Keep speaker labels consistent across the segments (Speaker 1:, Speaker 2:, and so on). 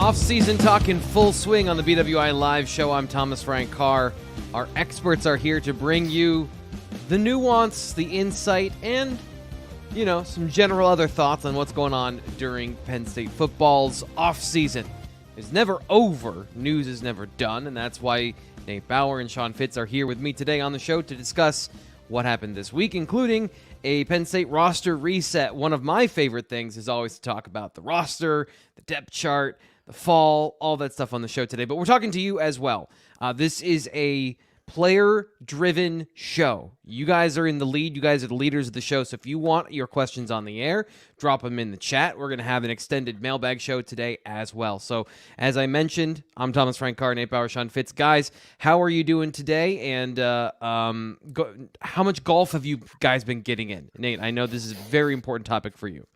Speaker 1: Off-season talk in full swing on the BWI Live show. I'm Thomas Frank Carr. Our experts are here to bring you the nuance, the insight, and, some general other thoughts on what's going on during Penn State football's off-season. It's never over. News is never done, and that's why Nate Bauer and Sean Fitz are here with me today on the show to discuss what happened this week, including a Penn State roster reset. One of my favorite things is always to talk about the roster, the depth chart, the fall, all that stuff on the show today. But we're talking to you as well. This is a player-driven show. You guys are in the lead. You guys are the leaders of the show. So if you want your questions on the air, drop them in the chat. We're going to have an extended mailbag show today as well. So as I mentioned, I'm Thomas Frank Carr, Nate Bauer, Sean Fitz. Guys, how are you doing today? And how much golf have you guys been getting in? Nate, I know this is a very important topic for you.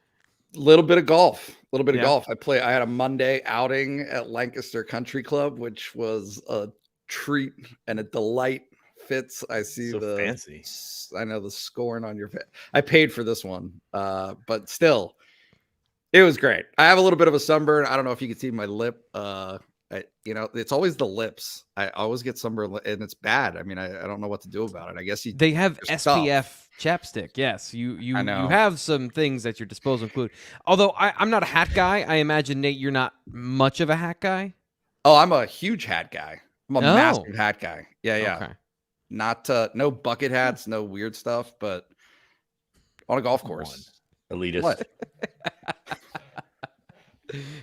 Speaker 2: Little bit of golf. Of golf. I had a Monday outing at Lancaster Country Club, which was a treat and a delight. Fitz, I see so fancy. I know the scoring on your face. I paid for this one, but still, it was great. I have a little bit of a sunburn. I don't know if you can see my lip. It's always the lips. I always get sunburn, and it's bad. I mean, I don't know what to do about it. I guess
Speaker 1: they have SPF chapstick. Yes, you have some things at your disposal include. Although I'm not a hat guy. I imagine, Nate, you're not much of a hat guy.
Speaker 2: Oh, I'm a huge hat guy. I'm a massive hat guy. Yeah.
Speaker 1: Okay.
Speaker 2: Not no bucket hats, no weird stuff, but on a golf course.
Speaker 3: Elitist.
Speaker 2: What?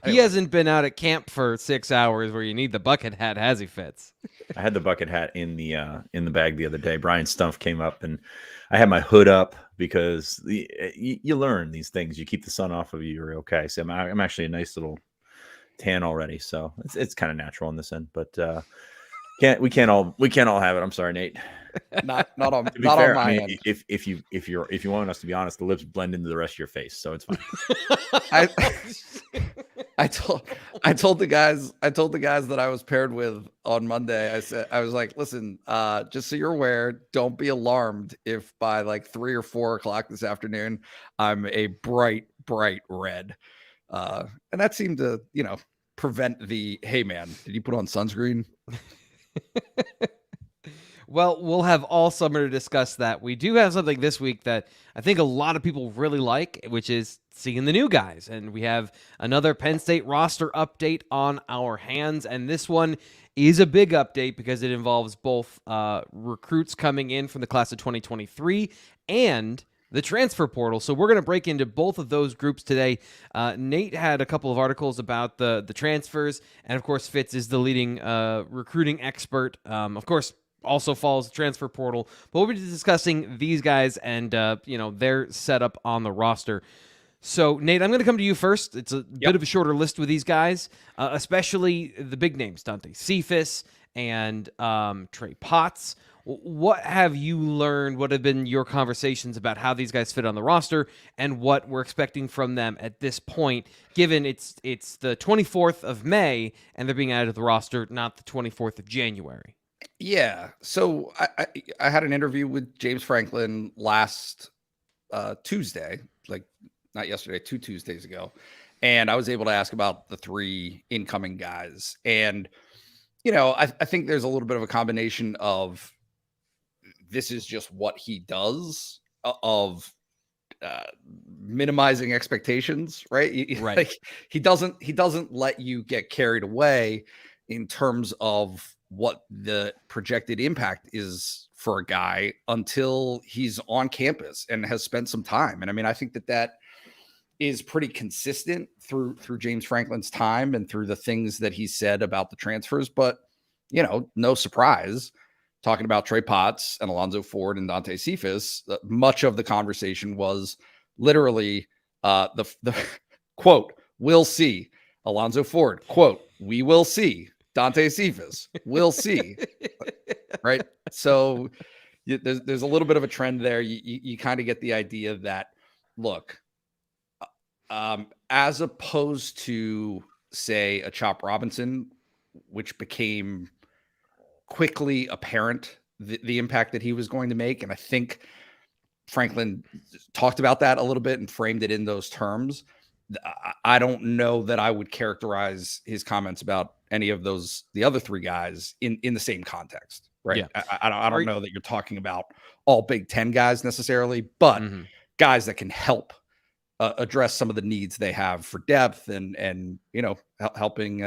Speaker 1: He hasn't been out at camp for 6 hours where you need the bucket hat, has he, Fitz?
Speaker 3: I had the bucket hat in the bag the other day. Brian Stumpf came up, and I had my hood up because you learn these things. You keep the sun off of you, you're okay. So I'm actually a nice little tan already, so it's kind of natural on this end. But we can't all have it. I'm sorry, Nate.
Speaker 2: Not on
Speaker 3: to be fair,
Speaker 2: on my end.
Speaker 3: If you want us to be honest, the lips blend into the rest of your face, so it's fine.
Speaker 2: I told the guys that I was paired with on Monday. I was like, listen, just so you're aware, don't be alarmed if by like 3 or 4 o'clock this afternoon I'm a bright red, and that seemed to prevent the hey man, did you put on sunscreen?
Speaker 1: Well, we'll have all summer to discuss that. We do have something this week that I think a lot of people really like, which is seeing the new guys. And we have another Penn State roster update on our hands. And this one is a big update because it involves both recruits coming in from the class of 2023 and the transfer portal. So we're going to break into both of those groups today. Nate had a couple of articles about the transfers. And, of course, Fitz is the leading recruiting expert. Of course, also follows the transfer portal. But we'll be discussing these guys and, their setup on the roster. So, Nate, I'm going to come to you first. It's a bit of a shorter list with these guys, especially the big names, Dante Cephas and Trey Potts. What have you learned? What have been your conversations about how these guys fit on the roster and what we're expecting from them at this point, given it's the 24th of May and they're being added to the roster, not the 24th of January?
Speaker 2: Yeah. So I had an interview with James Franklin last Tuesday, like not yesterday, 2 Tuesdays ago. And I was able to ask about the 3 incoming guys. And, I think there's a little bit of a combination of this is just what he does of minimizing expectations, right?
Speaker 1: Right.
Speaker 2: Like he doesn't let you get carried away in terms of what the projected impact is for a guy until he's on campus and has spent some time. And I mean, I think that is pretty consistent through James Franklin's time and through the things that he said about the transfers. But, no surprise, talking about Trey Potts and Alonzo Ford and Dante Cephas, much of the conversation was literally the quote, "We'll see." Alonzo Ford, quote, "We will see." Dante Cephas, we'll see. Right. So there's a little bit of a trend there. You kind of get the idea that, look, as opposed to, say, a Chop Robinson, which became quickly apparent the impact that he was going to make. And I think Franklin talked about that a little bit and framed it in those terms. I don't know that I would characterize his comments about any of the other three guys in the same context, right?
Speaker 1: Yeah.
Speaker 2: I don't know that you're talking about all Big Ten guys necessarily, but guys that can help address some of the needs they have for depth and helping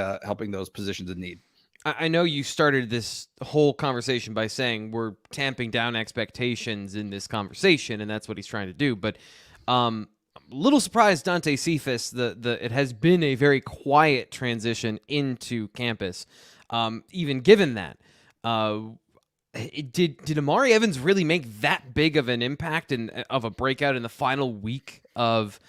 Speaker 2: those positions in need.
Speaker 1: I know you started this whole conversation by saying we're tamping down expectations in this conversation, and that's what he's trying to do. But I'm a little surprised Dante Cephas, it has been a very quiet transition into campus, even given that. Did Amari Evans really make that big of an impact and of a breakout in the final week of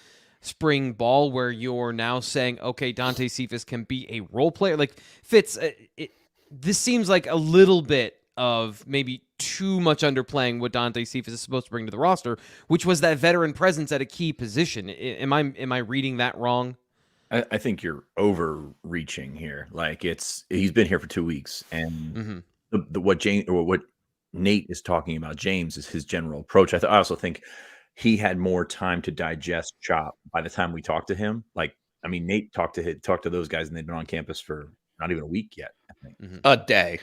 Speaker 1: spring ball, where you're now saying, okay, Dante Cephas can be a role player? Like, Fitz, this seems like a little bit of maybe too much underplaying what Dante Cephas is supposed to bring to the roster, which was that veteran presence at a key position. Am I reading that wrong?
Speaker 3: I think you're overreaching here. Like, he's been here for 2 weeks, and what Nate is talking about, James, is his general approach. I also think he had more time to digest Chop by the time we talked to him. Like, I mean, Nate talked to those guys, and they've been on campus for not even a week yet. I think
Speaker 2: a day.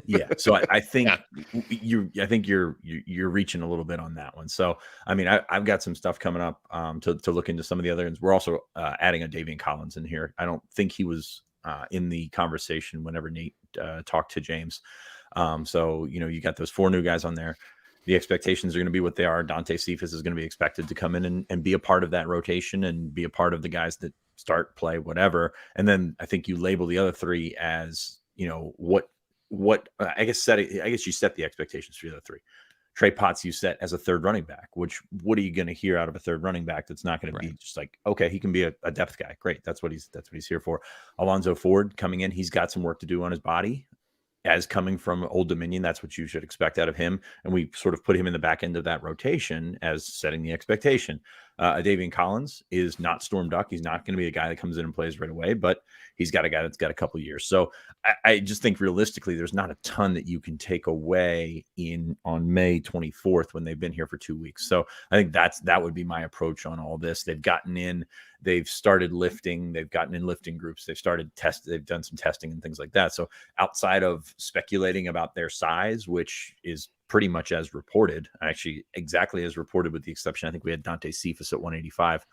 Speaker 3: Yeah. So I think you're reaching a little bit on that one. So I mean, I've got some stuff coming up to look into some of the other ones. We're also adding a Davian Collins in here. I don't think he was in the conversation whenever Nate talked to James. So you got those 4 new guys on there. The expectations are going to be what they are. Dante Cephas is going to be expected to come in and be a part of that rotation and be a part of the guys that start, play, whatever. And then I think you label the other 3 as, what I guess you set the expectations for the other 3. Trey Potts you set as a third running back, which what are you going to hear out of a third running back that's not going to be just like, okay, he can be a depth guy. Great. That's what he's here for. Alonzo Ford coming in. He's got some work to do on his body. As coming from Old Dominion, that's what you should expect out of him. And we sort of put him in the back end of that rotation as setting the expectation. Davian Collins is not Storm Duck. He's not going to be a guy that comes in and plays right away, but he's got a guy that's got a couple years. So I just think realistically, there's not a ton that you can take away on May 24th when they've been here for 2 weeks. So I think that would be my approach on all this. They've gotten in, they've started lifting, they've gotten in lifting groups, they've done some testing and things like that. So outside of speculating about their size, which is pretty much as reported, actually exactly as reported, with the exception, I think we had Dante Cephas at 185.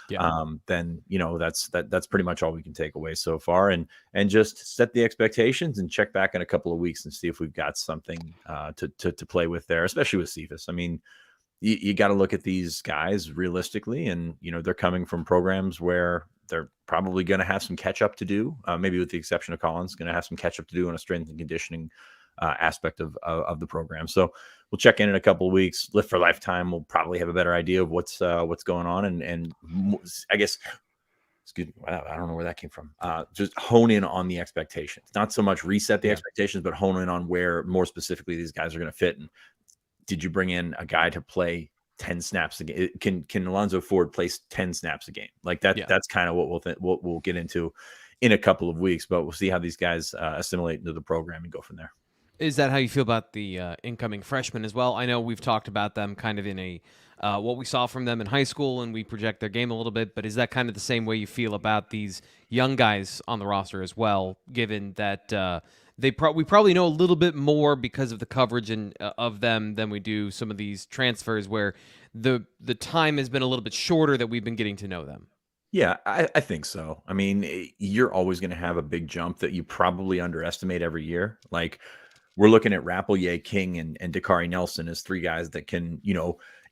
Speaker 3: Yeah. Then that's pretty much all we can take away so far, and just set the expectations and check back in a couple of weeks and see if we've got something to play with there, especially with Cephas. I mean, you got to look at these guys realistically, and they're coming from programs where they're probably going to have some catch up to do, maybe with the exception of Collins, going to have some catch up to do on a strength and conditioning aspect of the program. So we'll check in a couple of weeks. Lift for Lifetime, we'll probably have a better idea of what's going on, and I guess, excuse me, I don't know where that came from. Just hone in on the expectations, not so much reset the expectations, but hone in on where more specifically these guys are going to fit. And did you bring in a guy to play 10 snaps a game? Can Alonzo Ford play 10 snaps a game? Like that? Yeah. That's kind of what we'll get into in a couple of weeks, but we'll see how these guys assimilate into the program and go from there.
Speaker 1: Is that how you feel about the incoming freshmen as well? I know we've talked about them kind of in a what we saw from them in high school, and we project their game a little bit, but is that kind of the same way you feel about these young guys on the roster as well, given that we probably know a little bit more because of the coverage of them than we do some of these transfers where the time has been a little bit shorter that we've been getting to know them?
Speaker 3: Yeah, I think so. I mean, you're always going to have a big jump that you probably underestimate every year. Like, we're looking at Rappleyea, King, and DaKaari Nelson as 3 guys that can,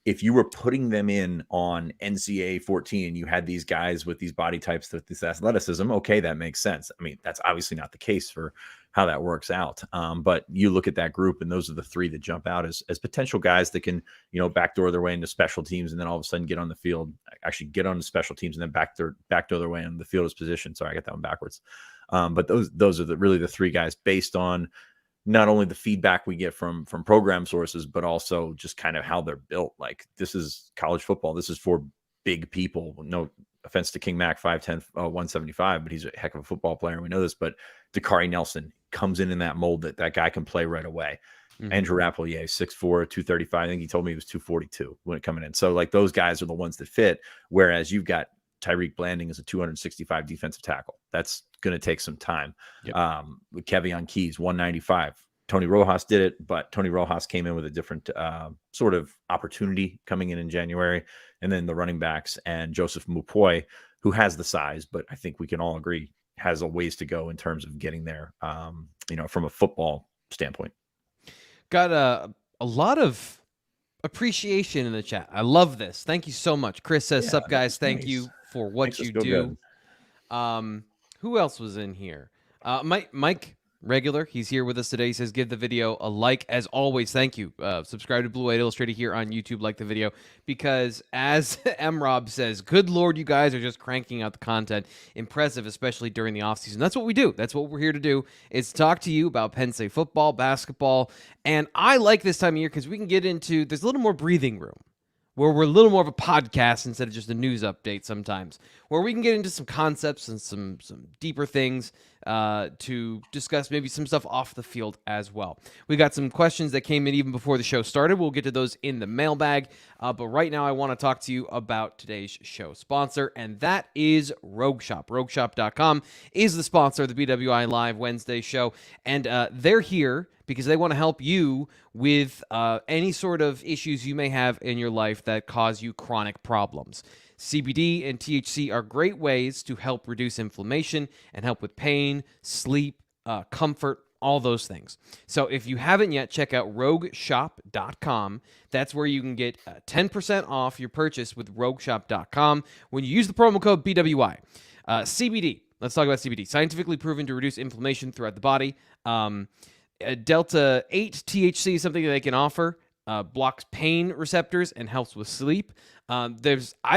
Speaker 3: if you were putting them in on NCAA 14 and you had these guys with these body types, with this athleticism, okay, that makes sense. I mean, that's obviously not the case for how that works out. But you look at that group, and those are the 3 that jump out as potential guys that can, backdoor their way into special teams, and then all of a sudden get on the field, actually get on the special teams, and then backdoor their way on the field as position. Sorry, I got that one backwards. But those are really the 3 guys based on not only the feedback we get from program sources, but also just kind of how they're built. Like, this is college football. This is for big people. No offense to King Mac, 5'10", 175, but he's a heck of a football player. We know this, but DaKaari Nelson comes in that mold that guy can play right away. Mm-hmm. Andrew Rappleyea, 6'4", 235. I think he told me he was 242 when it coming in. So like, those guys are the ones that fit. Whereas you've got Tyreek Blanding is a 265 defensive tackle. That's going to take some time.
Speaker 1: Yep.
Speaker 3: With Kevion Keys, 195. Tony Rojas did it, but Tony Rojas came in with a different sort of opportunity coming in January. And then the running backs and Joseph Mupoi, who has the size, but I think we can all agree has a ways to go in terms of getting there, from a football standpoint.
Speaker 1: Got a lot of appreciation in the chat. I love this. Thank you so much. Chris says, "Sup, guys? Thank you for what you do." Who else was in here? Mike Regular. He's here with us today. He says, "Give the video a like as always." Thank you. Subscribe to Blue White Illustrated here on YouTube. Like the video because, as M. Rob says, "Good Lord, you guys are just cranking out the content. Impressive, especially during the offseason." That's what we do. That's what we're here to do. Is talk to you about Penn State football, basketball, and I like this time of year because we can get into. There's a little more breathing room. Where we're a little more of a podcast instead of just a news update sometimes, where we can get into some concepts and some deeper things to discuss maybe some stuff off the field as well. We got some questions that came in even before the show started. We'll get to those in the mailbag, but right now I want to talk to you about today's show sponsor, and that is Rogue Shop. RogueShop.com is the sponsor of the BWI Live Wednesday show, and they're here because they want to help you with any sort of issues you may have in your life that cause you chronic problems. CBD and THC are great ways to help reduce inflammation and help with pain, sleep, comfort, all those things. So if you haven't yet, check out RogueShop.com. That's where you can get 10% off your purchase with RogueShop.com when you use the promo code BWI. CBD, let's talk about CBD. Scientifically proven to reduce inflammation throughout the body. Delta 8 THC is something that they can offer, blocks pain receptors and helps with sleep. I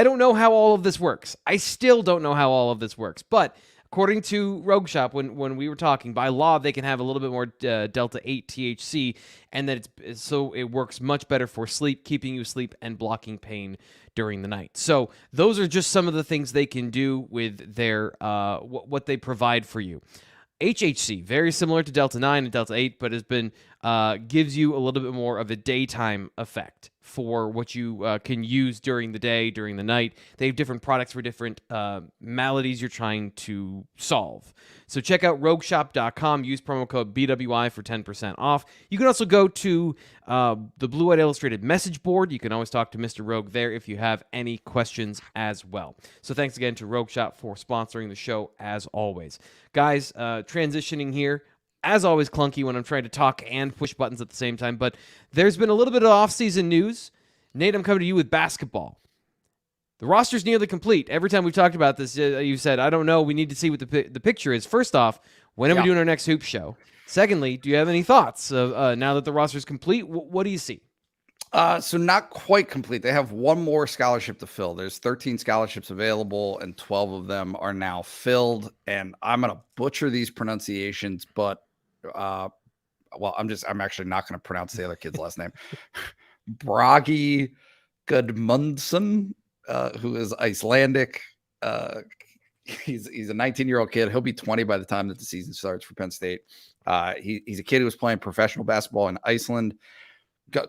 Speaker 1: don't know how all of this works. I still don't know how all of this works, but according to Rogue Shop, when we were talking, by law, they can have a little bit more Delta 8 THC, and that it works much better for sleep, keeping you asleep and blocking pain during the night. So those are just some of the things they can do with their what they provide for you. HHC, very similar to Delta 9 and Delta 8, but has been gives you a little bit more of a daytime effect for what you can use during the day, during the night. They have different products for different maladies you're trying to solve. So check out RogueShop.com. Use promo code BWI for 10% off. You can also go to the Blue White Illustrated message board. You can always talk to Mr. Rogue there if you have any questions as well. So thanks again to Rogue Shop for sponsoring the show as always. Guys, transitioning here. As always, clunky when I'm trying to talk and push buttons at the same time, but there's been a little bit of off-season news. Nate, I'm coming to you with basketball. The roster's nearly complete. Every time we've talked about this, you said, I don't know, we need to see what the picture is. First off, when are we doing our next hoop show? Secondly, do you have any thoughts now that the roster's complete? What do you see?
Speaker 2: So not quite complete. They have one more scholarship to fill. There's 13 scholarships available, and 12 of them are now filled. And I'm going to butcher these pronunciations, but I'm actually not going to pronounce the other kid's last name. Bragi Gudmundsson, who is Icelandic. He's a 19-year-old kid. He'll be 20 by the time that the season starts for Penn State. He's a kid who was playing professional basketball in Iceland,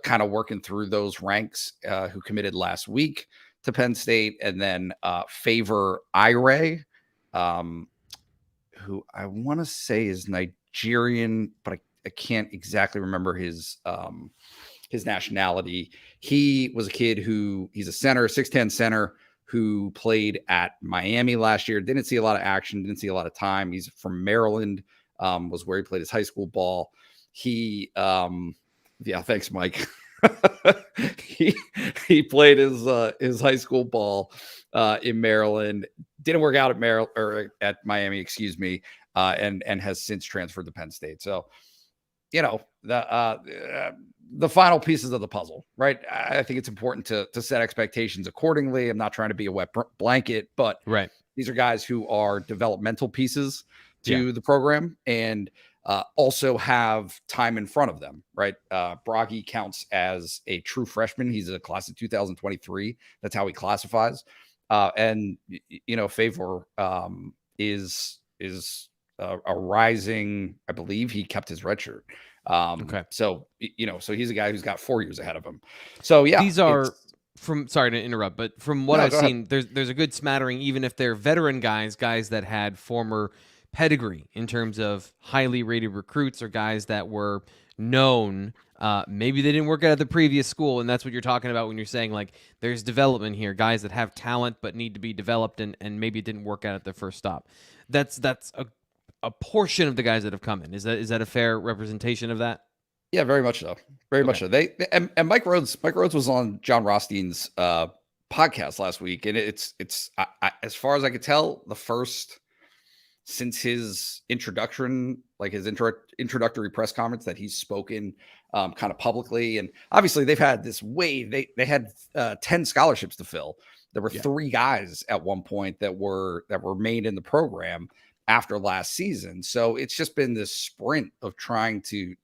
Speaker 2: kind of working through those ranks, who committed last week to Penn State. And then Favor Ire, who I want to say is Nigerian, but I can't exactly remember his nationality. He was a kid he's a center, 6'10" center, who played at Miami last year. Didn't see a lot of action, didn't see a lot of time. He's from Maryland, was where he played his high school ball. Thanks, Mike. he played his high school ball in Maryland. Didn't work out at Miami, excuse me, and has since transferred to Penn State. So, the final pieces of the puzzle, right? I think it's important to set expectations accordingly. I'm not trying to be a wet blanket, but
Speaker 1: right.
Speaker 2: These are guys who are developmental pieces to the program and also have time in front of them, right? Bragi counts as a true freshman. He's a class of 2023. That's how he classifies. And Favor is a rising, I believe he kept his red shirt. Okay. So he's a guy who's got 4 years ahead of him. So yeah,
Speaker 1: these are sorry to interrupt, but from what I've
Speaker 2: go ahead.
Speaker 1: seen, there's a good smattering, even if they're veteran guys that had former pedigree in terms of highly rated recruits or guys that were known. Maybe they didn't work out at the previous school, and that's what you're talking about when you're saying like there's development here, guys that have talent but need to be developed, and maybe it didn't work out at their first stop. That's a portion of the guys that have come in. Is that a fair representation of that?
Speaker 2: Yeah, very much so. Very much so. And Mike Rhodes was on John Rothstein's podcast last week, and it's as far as I could tell, the first since his introduction, like his introductory press conference, that he's spoken kind of publicly. And obviously they've had this wave. They had 10 scholarships to fill. There were 3 guys at one point that remained in the program after last season. So it's just been this sprint of trying to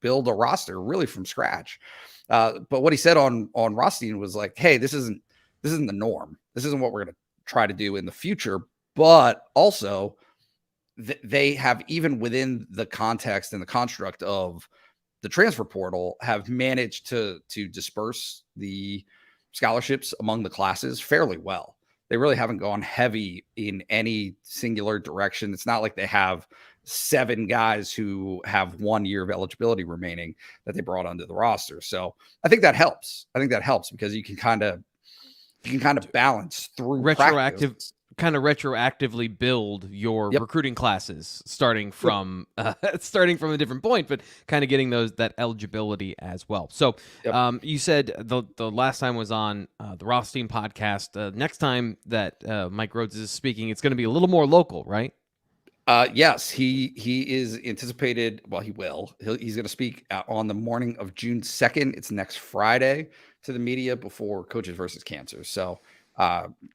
Speaker 2: build a roster really from scratch. But what he said on Rothstein was like, hey, this isn't the norm. This isn't what we're going to try to do in the future. But also they have, even within the context and the construct of the transfer portal, have managed to disperse the scholarships among the classes fairly well. They really haven't gone heavy in any singular direction. It's not like they have 7 guys who have 1 year of eligibility remaining that they brought onto the roster. So I think that helps. Because you can kind of balance through
Speaker 1: retroactively build your recruiting classes starting from a different point, but kind of getting that eligibility as well. So you said the last time was on the Rothstein podcast. Next time that Mike Rhodes is speaking, it's going to be a little more local, right?
Speaker 2: Yes, he is anticipated. Well, he's going to speak on the morning of June 2nd. It's next Friday to the media before Coaches versus Cancer. So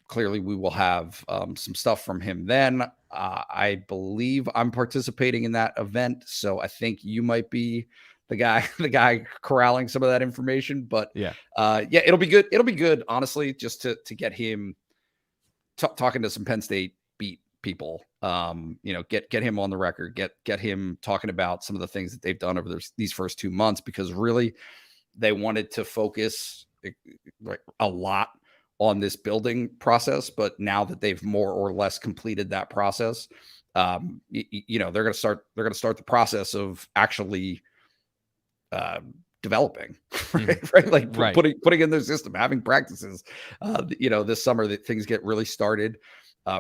Speaker 2: clearly we will have some stuff from him then. I believe I'm participating in that event, so I think you might be the guy corralling some of that information. But it'll be good. It'll be good, honestly, just to get him talking to some Penn State beat people. Get him on the record, get him talking about some of the things that they've done over these first 2 months, because really they wanted to focus a lot on this building process. But now that they've more or less completed that process, they're going to start the process of actually developing, right? Putting in their system, having practices, this summer that things get really started.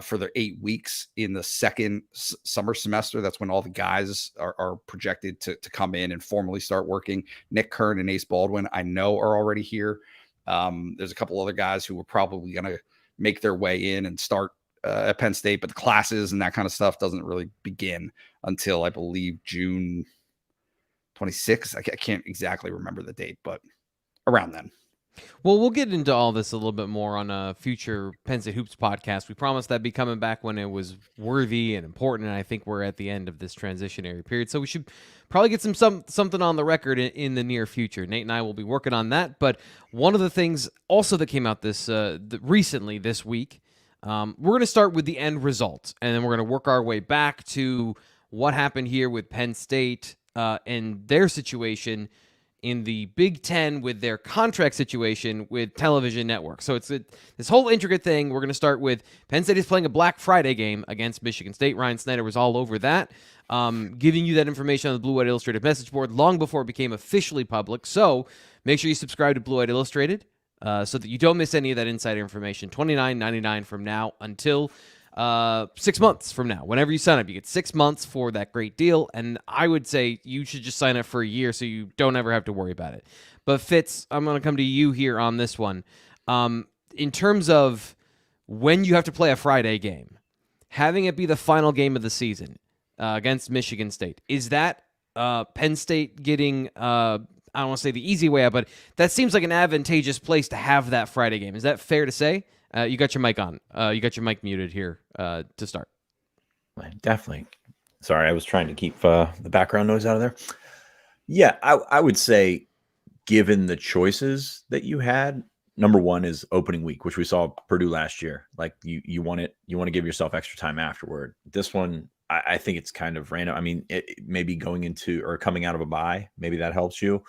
Speaker 2: For their 8 weeks in the second summer semester. That's when all the guys are projected to come in and formally start working. Nick Kern and Ace Baldwin, I know, are already here. There's a couple other guys who are probably going to make their way in and start at Penn State, but the classes and that kind of stuff doesn't really begin until, I believe, June 26th. I can't exactly remember the date, but around then.
Speaker 1: Well, we'll get into all this a little bit more on a future Penn State Hoops podcast. We promised that'd be coming back when it was worthy and important, and I think we're at the end of this transitionary period, so we should probably get something on the record in the near future. Nate and I will be working on that. But one of the things also that came out recently this week, we're going to start with the end result, and then we're going to work our way back to what happened here with Penn State and their situation in the Big Ten with their contract situation with television networks. So it's this whole intricate thing. We're going to start with Penn State is playing a Black Friday game against Michigan State. Ryan Snyder was all over that, giving you that information on the Blue White Illustrated message board long before it became officially public. So make sure you subscribe to Blue White Illustrated so that you don't miss any of that insider information. $29.99 from now until 6 months from now. Whenever you sign up, you get 6 months for that great deal, and I would say you should just sign up for a year so you don't ever have to worry about it. But Fitz, I'm going to come to you here on this one. In terms of when you have to play a Friday game, having it be the final game of the season against Michigan State, is that Penn State getting I don't want to say the easy way out, but that seems like an advantageous place to have that Friday game. Is that fair to say? You got your mic on. You got your mic muted here to start.
Speaker 3: Definitely. Sorry, I was trying to keep the background noise out of there. Yeah, I would say, given the choices that you had, number one is opening week, which we saw Purdue last year. Like you want to give yourself extra time afterward. This one, I think it's kind of random. I mean, it maybe going into or coming out of a bye, maybe that helps you.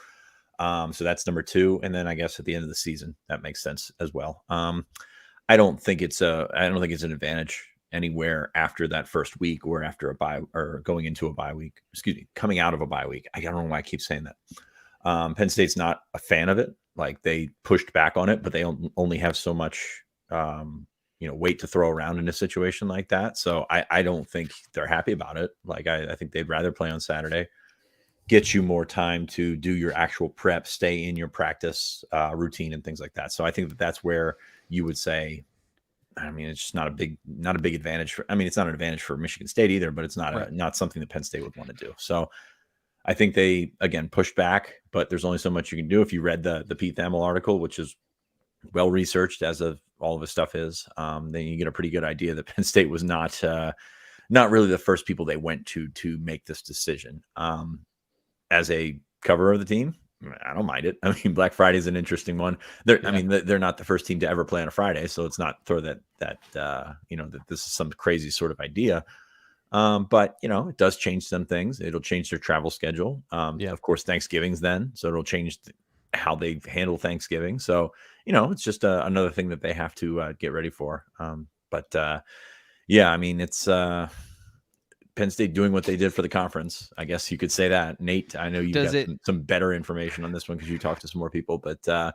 Speaker 3: So that's number 2. And then I guess at the end of the season, that makes sense as well. I don't think it's an advantage anywhere after that first week or after a bye or going into a bye week. Excuse me, coming out of a bye week. I don't know why I keep saying that. Penn State's not a fan of it. Like, they pushed back on it, but they only have so much, weight to throw around in a situation like that. So I don't think they're happy about it. Like, I think they'd rather play on Saturday, get you more time to do your actual prep, stay in your practice routine and things like that. So I think that's where you would say, I mean, it's just not a big advantage it's not an advantage for Michigan State either, but it's not not something that Penn State would want to do. So I think they, again, pushed back, but there's only so much you can do. If you read the Pete Thamel article, which is well researched, as of all of his stuff is, then you get a pretty good idea that Penn State was not really the first people they went to make this decision. As a cover of the team, I don't mind it. I mean, Black Friday is an interesting one. I mean, they're not the first team to ever play on a Friday, so it's not throw that that this is some crazy sort of idea. But it does change some things. It'll change their travel schedule. Of course, Thanksgiving's then, so it'll change how they handle Thanksgiving. So it's just another thing that they have to get ready for. I mean, it's Penn State doing what they did for the conference. I guess you could say that. Nate, I know you got some better information on this one because you talked to some more people, but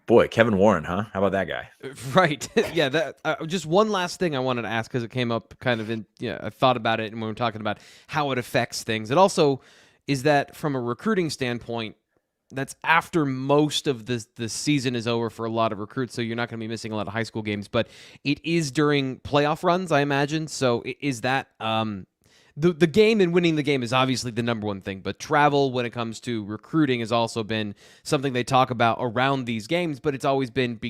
Speaker 3: boy, Kevin Warren, huh? How about that guy?
Speaker 1: Right. Yeah. That just one last thing I wanted to ask, because it came up kind of in, I thought about it, and when we're talking about how it affects things, it also is that from a recruiting standpoint, that's after most of the season is over for a lot of recruits, so you're not going to be missing a lot of high school games, but it is during playoff runs, I imagine. So is that the game and winning the game is obviously the number one thing, but travel when it comes to recruiting has also been something they talk about around these games, but it's always been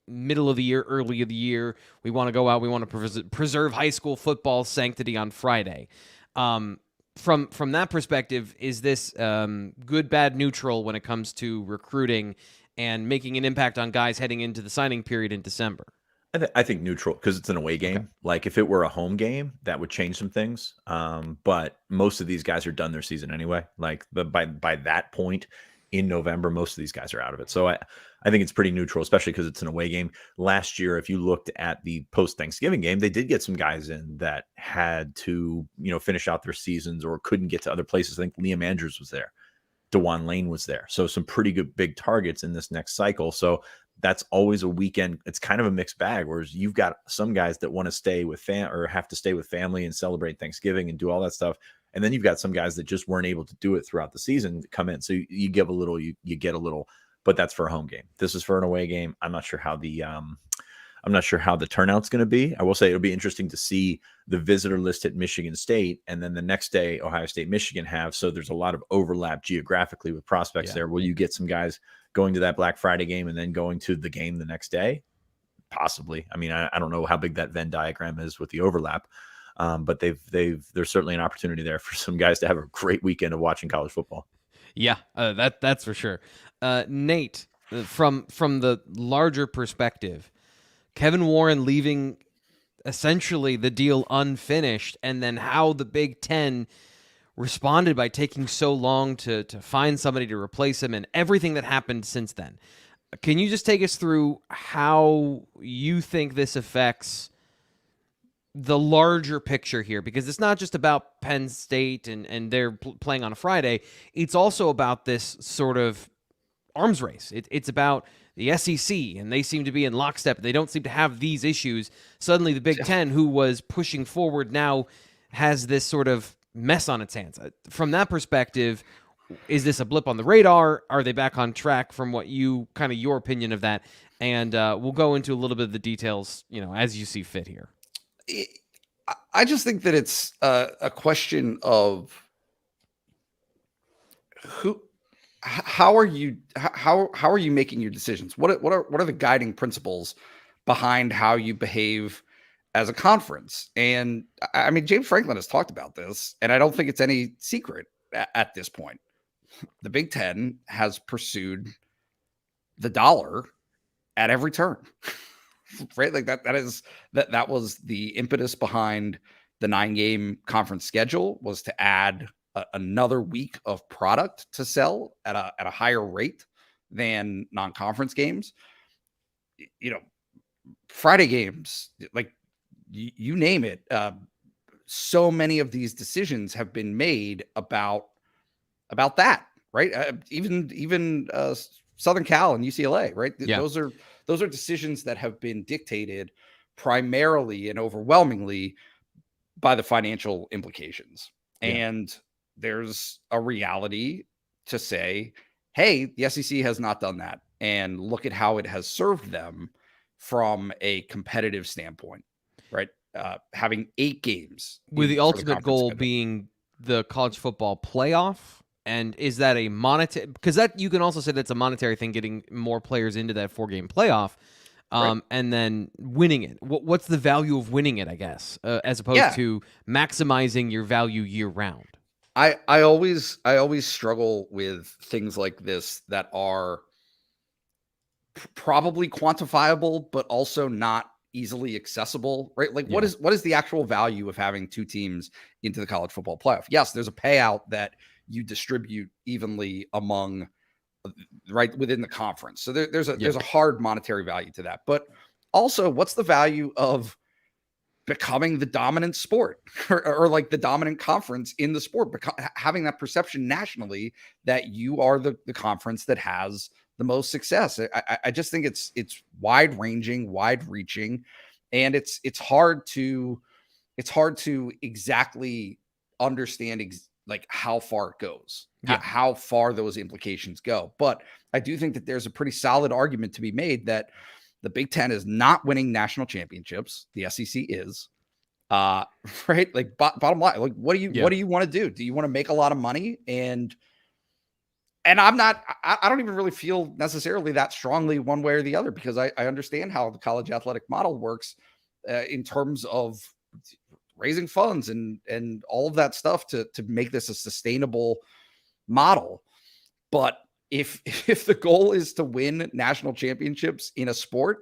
Speaker 1: middle of the year, early of the year. We want to go out. We want to preserve high school football sanctity on Friday. From that perspective, is this good, bad, neutral when it comes to recruiting and making an impact on guys heading into the signing period in December?
Speaker 3: I think neutral, because it's an away game. Okay. Like, if it were a home game, that would change some things. But most of these guys are done their season anyway. Like, by that point in November, most of these guys are out of it. So I think it's pretty neutral, especially because it's an away game. Last year, if you looked at the post-Thanksgiving game, they did get some guys in that had to, finish out their seasons or couldn't get to other places. I think Liam Andrews was there. DeJuan Lane was there. So some pretty good big targets in this next cycle. So that's always a weekend. It's kind of a mixed bag, whereas you've got some guys that want to stay with or have to stay with family and celebrate Thanksgiving and do all that stuff. And then you've got some guys that just weren't able to do it throughout the season to come in. So you give a little, you get a little, but that's for a home game. This is for an away game. I'm not sure how the turnout's going to be. I will say it'll be interesting to see the visitor list at Michigan State, and then the next day Ohio State, Michigan have. So there's a lot of overlap geographically with prospects there. Will you get some guys going to that Black Friday game and then going to the game the next day? Possibly. I mean, I don't know how big that Venn diagram is with the overlap, but there's certainly an opportunity there for some guys to have a great weekend of watching college football.
Speaker 1: Yeah, that's for sure. Nate, from the larger perspective, Kevin Warren leaving essentially the deal unfinished, and then how the Big Ten responded by taking so long to find somebody to replace him and everything that happened since then. Can you just take us through how you think this affects the larger picture here? Because it's not just about Penn State and they're playing on a Friday. It's also about this sort of arms race. It's about the SEC, and they seem to be in lockstep. They don't seem to have these issues. Suddenly the Big Ten, who was pushing forward, now has this sort of mess on its hands. From that perspective, is this a blip on the radar? Are they back on track from what your opinion of that? And we'll go into a little bit of the details, as you see fit here.
Speaker 2: I just think that it's a question of how are you making your decisions? What are the guiding principles behind how you behave as a conference? And I mean, James Franklin has talked about this, and I don't think it's any secret at this point. The Big Ten has pursued the dollar at every turn, right? Like that was the impetus behind the 9-game conference schedule, was to add another week of product to sell at a higher rate than non-conference games. Friday games, like you name it. So many of these decisions have been made about that, right? Even Southern Cal and UCLA, right?
Speaker 1: Yeah.
Speaker 2: Those are decisions that have been dictated primarily and overwhelmingly by the financial implications.
Speaker 1: Yeah.
Speaker 2: And there's a reality to say, hey, the SEC has not done that. And look at how it has served them from a competitive standpoint, right? Having 8 games
Speaker 1: with the ultimate goal
Speaker 2: schedule.
Speaker 1: being the college football playoff. And is that a monetary? Because that you can also say that's a monetary thing, getting more players into that 4-game playoff,
Speaker 2: Right.
Speaker 1: and then winning it. What's the value of winning it? I guess, as opposed to maximizing your value year round.
Speaker 2: I always struggle with things like this that are probably quantifiable, but also not easily accessible, right? Like what is the actual value of having 2 teams into the college football playoff? Yes, there's a payout that you distribute evenly among, right, within the conference. So there's a hard monetary value to that. But also, what's the value of becoming the dominant sport or like the dominant conference in the sport, having that perception nationally that you are the conference that has the most success? I just think it's wide ranging, wide reaching, and it's hard to exactly understand like how far it goes, how far those implications go. But I do think that there's a pretty solid argument to be made that the Big Ten is not winning national championships. The SEC is, right? Like bottom line, like what do you want to do? Do you want to make a lot of money? And I don't even really feel necessarily that strongly one way or the other, because I understand how the college athletic model works in terms of raising funds and all of that stuff to make this a sustainable model. But if the goal is to win national championships in a sport,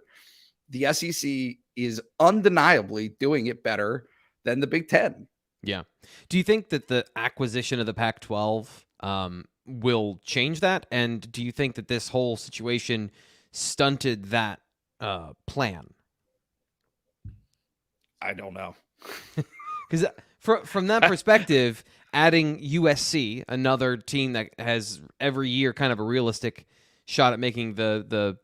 Speaker 2: the SEC is undeniably doing it better than the Big Ten.
Speaker 1: Yeah. Do you think that the acquisition of the Pac-12 will change that? And do you think that this whole situation stunted that plan?
Speaker 2: I don't know.
Speaker 1: Because from that perspective, adding USC, another team that has every year kind of a realistic shot at making the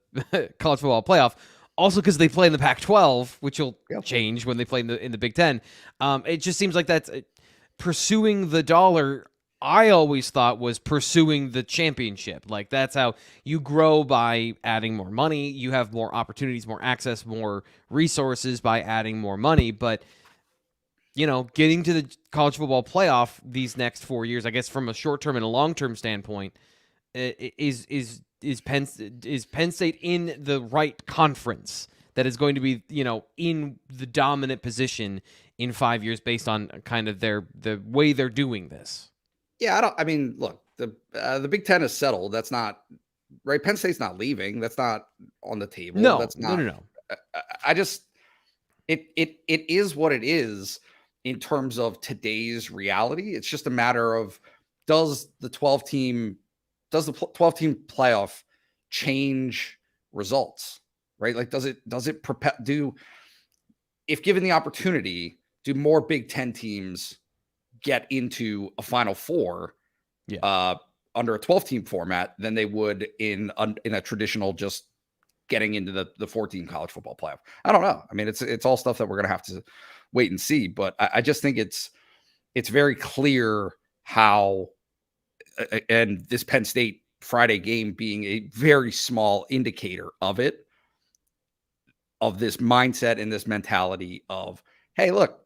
Speaker 1: college football playoff, also because they play in the Pac-12, which will change when they play in the Big Ten. It just seems like that's pursuing the dollar. I always thought was pursuing the championship. Like that's how you grow, by adding more money. You have more opportunities, more access, more resources by adding more money. But getting to the college football playoff these next 4 years, I guess from a short-term and a long-term standpoint, is Penn State in the right conference that is going to be, in the dominant position in 5 years based on kind of the way they're doing this?
Speaker 2: Yeah, look, the Big Ten is settled. That's not right. Penn State's not leaving. That's not on the table.
Speaker 1: No,
Speaker 2: that's not.
Speaker 1: No.
Speaker 2: I just, it is what it is in terms of today's reality. It's just a matter of, does the 12 team playoff change results, right? Like, does it if given the opportunity, do more Big Ten teams get into a Final Four under a 12-team format than they would in a traditional just getting into the 4-team college football playoff? I don't know. I mean, it's all stuff that we're going to have to wait and see. But I just think it's very clear how, and this Penn State Friday game being a very small indicator of it, of this mindset and this mentality of, hey, look,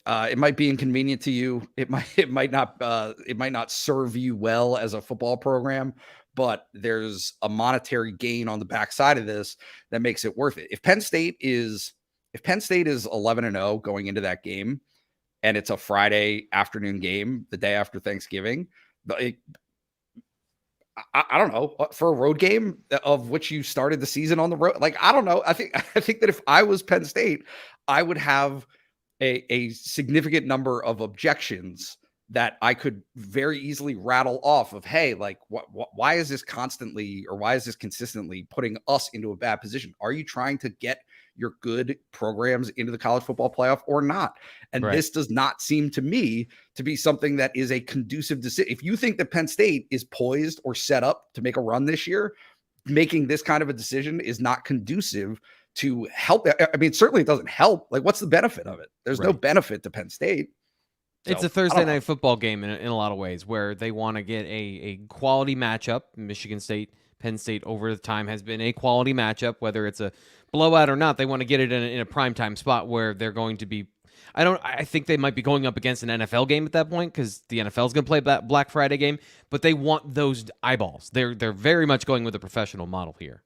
Speaker 2: it might be inconvenient to you. It might not serve you well as a football program, but there's a monetary gain on the backside of this that makes it worth it. If Penn State is 11-0 going into that game, and it's a Friday afternoon game, the day after Thanksgiving, I don't know, for a road game of which you started the season on the road. Like, I don't know. I think that if I was Penn State, I would have a significant number of objections that I could very easily rattle off of, hey, like why is this constantly, or why is this consistently putting us into a bad position? Are you trying to get your good programs into the college football playoff or not? And
Speaker 1: Right.
Speaker 2: this does not seem to me to be something that is a conducive decision. If you think that Penn State is poised or set up to make a run this year, making this kind of a decision is not conducive to help. I mean, certainly it doesn't help. Like, what's the benefit of it? There's no benefit to Penn State.
Speaker 1: It's
Speaker 2: So,
Speaker 1: a Thursday night football game in a lot of ways, where they want to get a quality matchup. Michigan State, Penn State over the time has been a quality matchup, whether it's a blowout or not. They want to get it in a primetime spot where they're going to be. I think they might be going up against an NFL game at that point, because the NFL is going to play that Black Friday game, but they want those eyeballs. They're very much going with a professional model here.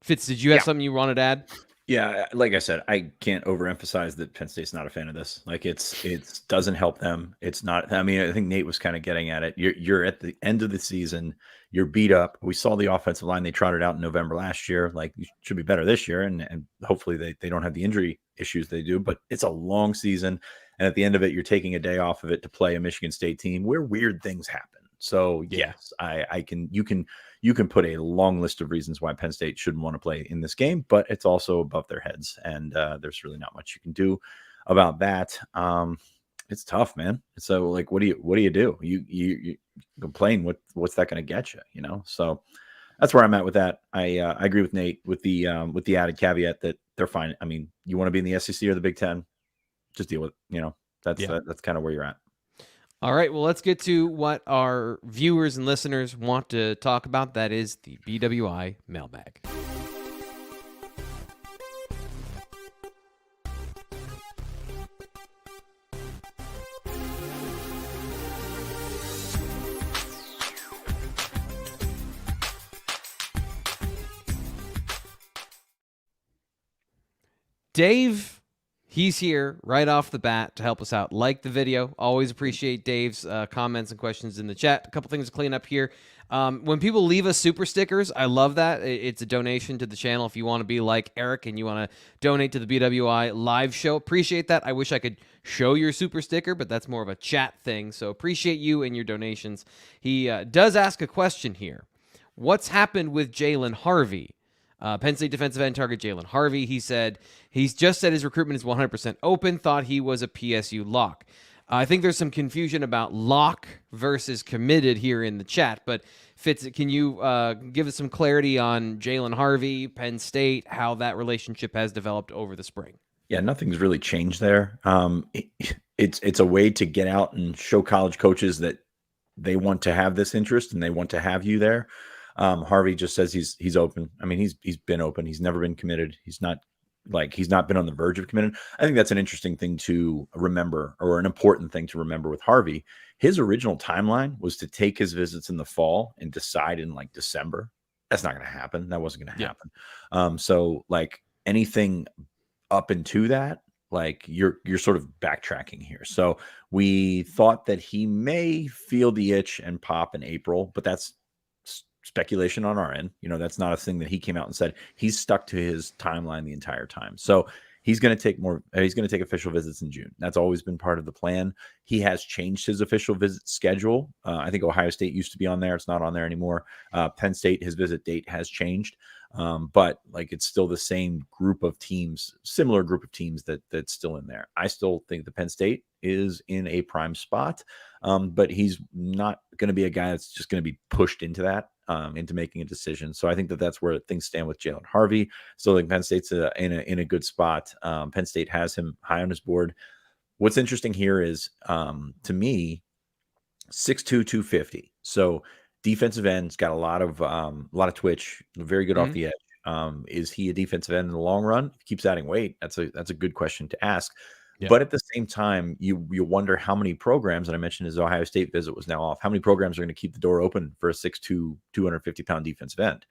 Speaker 1: Fitz, did you have something you wanted to add?
Speaker 3: Yeah, like I said, I can't overemphasize that Penn State's not a fan of this. Like, it doesn't help them. It's not. I mean, I think Nate was kind of getting at it. You're at the end of the season. You're beat up. We saw the offensive line they trotted out in November last year. Like, you should be better this year, and hopefully they don't have the injury issues they do. But it's a long season, and at the end of it, you're taking a day off of it to play a Michigan State team where weird things happen. So yes, you can put a long list of reasons why Penn State shouldn't want to play in this game, but it's also above their heads, and there's really not much you can do about that. It's tough, man. So, like, what do you do? You complain. What's that going to get you? You know. So that's where I'm at with that. I agree with Nate with the added caveat that they're fine. I mean, you want to be in the SEC or the Big Ten, just deal with it. You know, that's kind of where you're at.
Speaker 1: All right, well, let's get to what our viewers and listeners want to talk about. That is the BWI Mailbag. Dave, he's here right off the bat to help us out. Like the video. Always appreciate Dave's comments and questions in the chat. A couple things to clean up here. When people leave us super stickers, I love that. It's a donation to the channel. If you want to be like Eric and you want to donate to the BWI live show, appreciate that. I wish I could show your super sticker, but that's more of a chat thing. So appreciate you and your donations. He does ask a question here. What's happened with Jalen Harvey? Penn State defensive end target Jalen Harvey. He said he's just said his recruitment is 100% open, thought he was a PSU lock. I think there's some confusion about lock versus committed here in the chat, but Fitz, can you give us some clarity on Jalen Harvey, Penn State, how that relationship has developed over the spring?
Speaker 3: Yeah, nothing's really changed there. It's a way to get out and show college coaches that they want to have this interest and they want to have you there. Harvey just says he's open. I mean, he's been open. He's never been committed. He's not been on the verge of committed. I think that's an interesting thing to remember, or an important thing to remember with Harvey. His original timeline was to take his visits in the fall and decide in like December. That's not going to happen. That wasn't going to happen. So like anything up into that, like you're sort of backtracking here. So we thought that he may feel the itch and pop in April, but that's speculation on our end. You know, that's not a thing that he came out and said. He's stuck to his timeline the entire time. So he's going to take official visits in June. That's always been part of the plan. He has changed his official visit schedule. I think Ohio State used to be on there. It's not on there anymore. Penn State, his visit date has changed. But like, it's still the same group of teams, similar group of teams that's still in there. I still think the Penn State is in a prime spot. But he's not going to be a guy that's just going to be pushed into that, into making a decision. So I think that's where things stand with Jalen Harvey. So like Penn State's in a good spot. Penn State has him high on his board. What's interesting here is, to me, 6'2", 250. So defensive end's got a lot of twitch, very good off the edge. Is he a defensive end in the long run? If he keeps adding weight, that's a good question to ask. Yeah. But at the same time, you wonder how many programs, and I mentioned his Ohio State visit was now off, how many programs are going to keep the door open for a 6'2", 250-pound defensive end?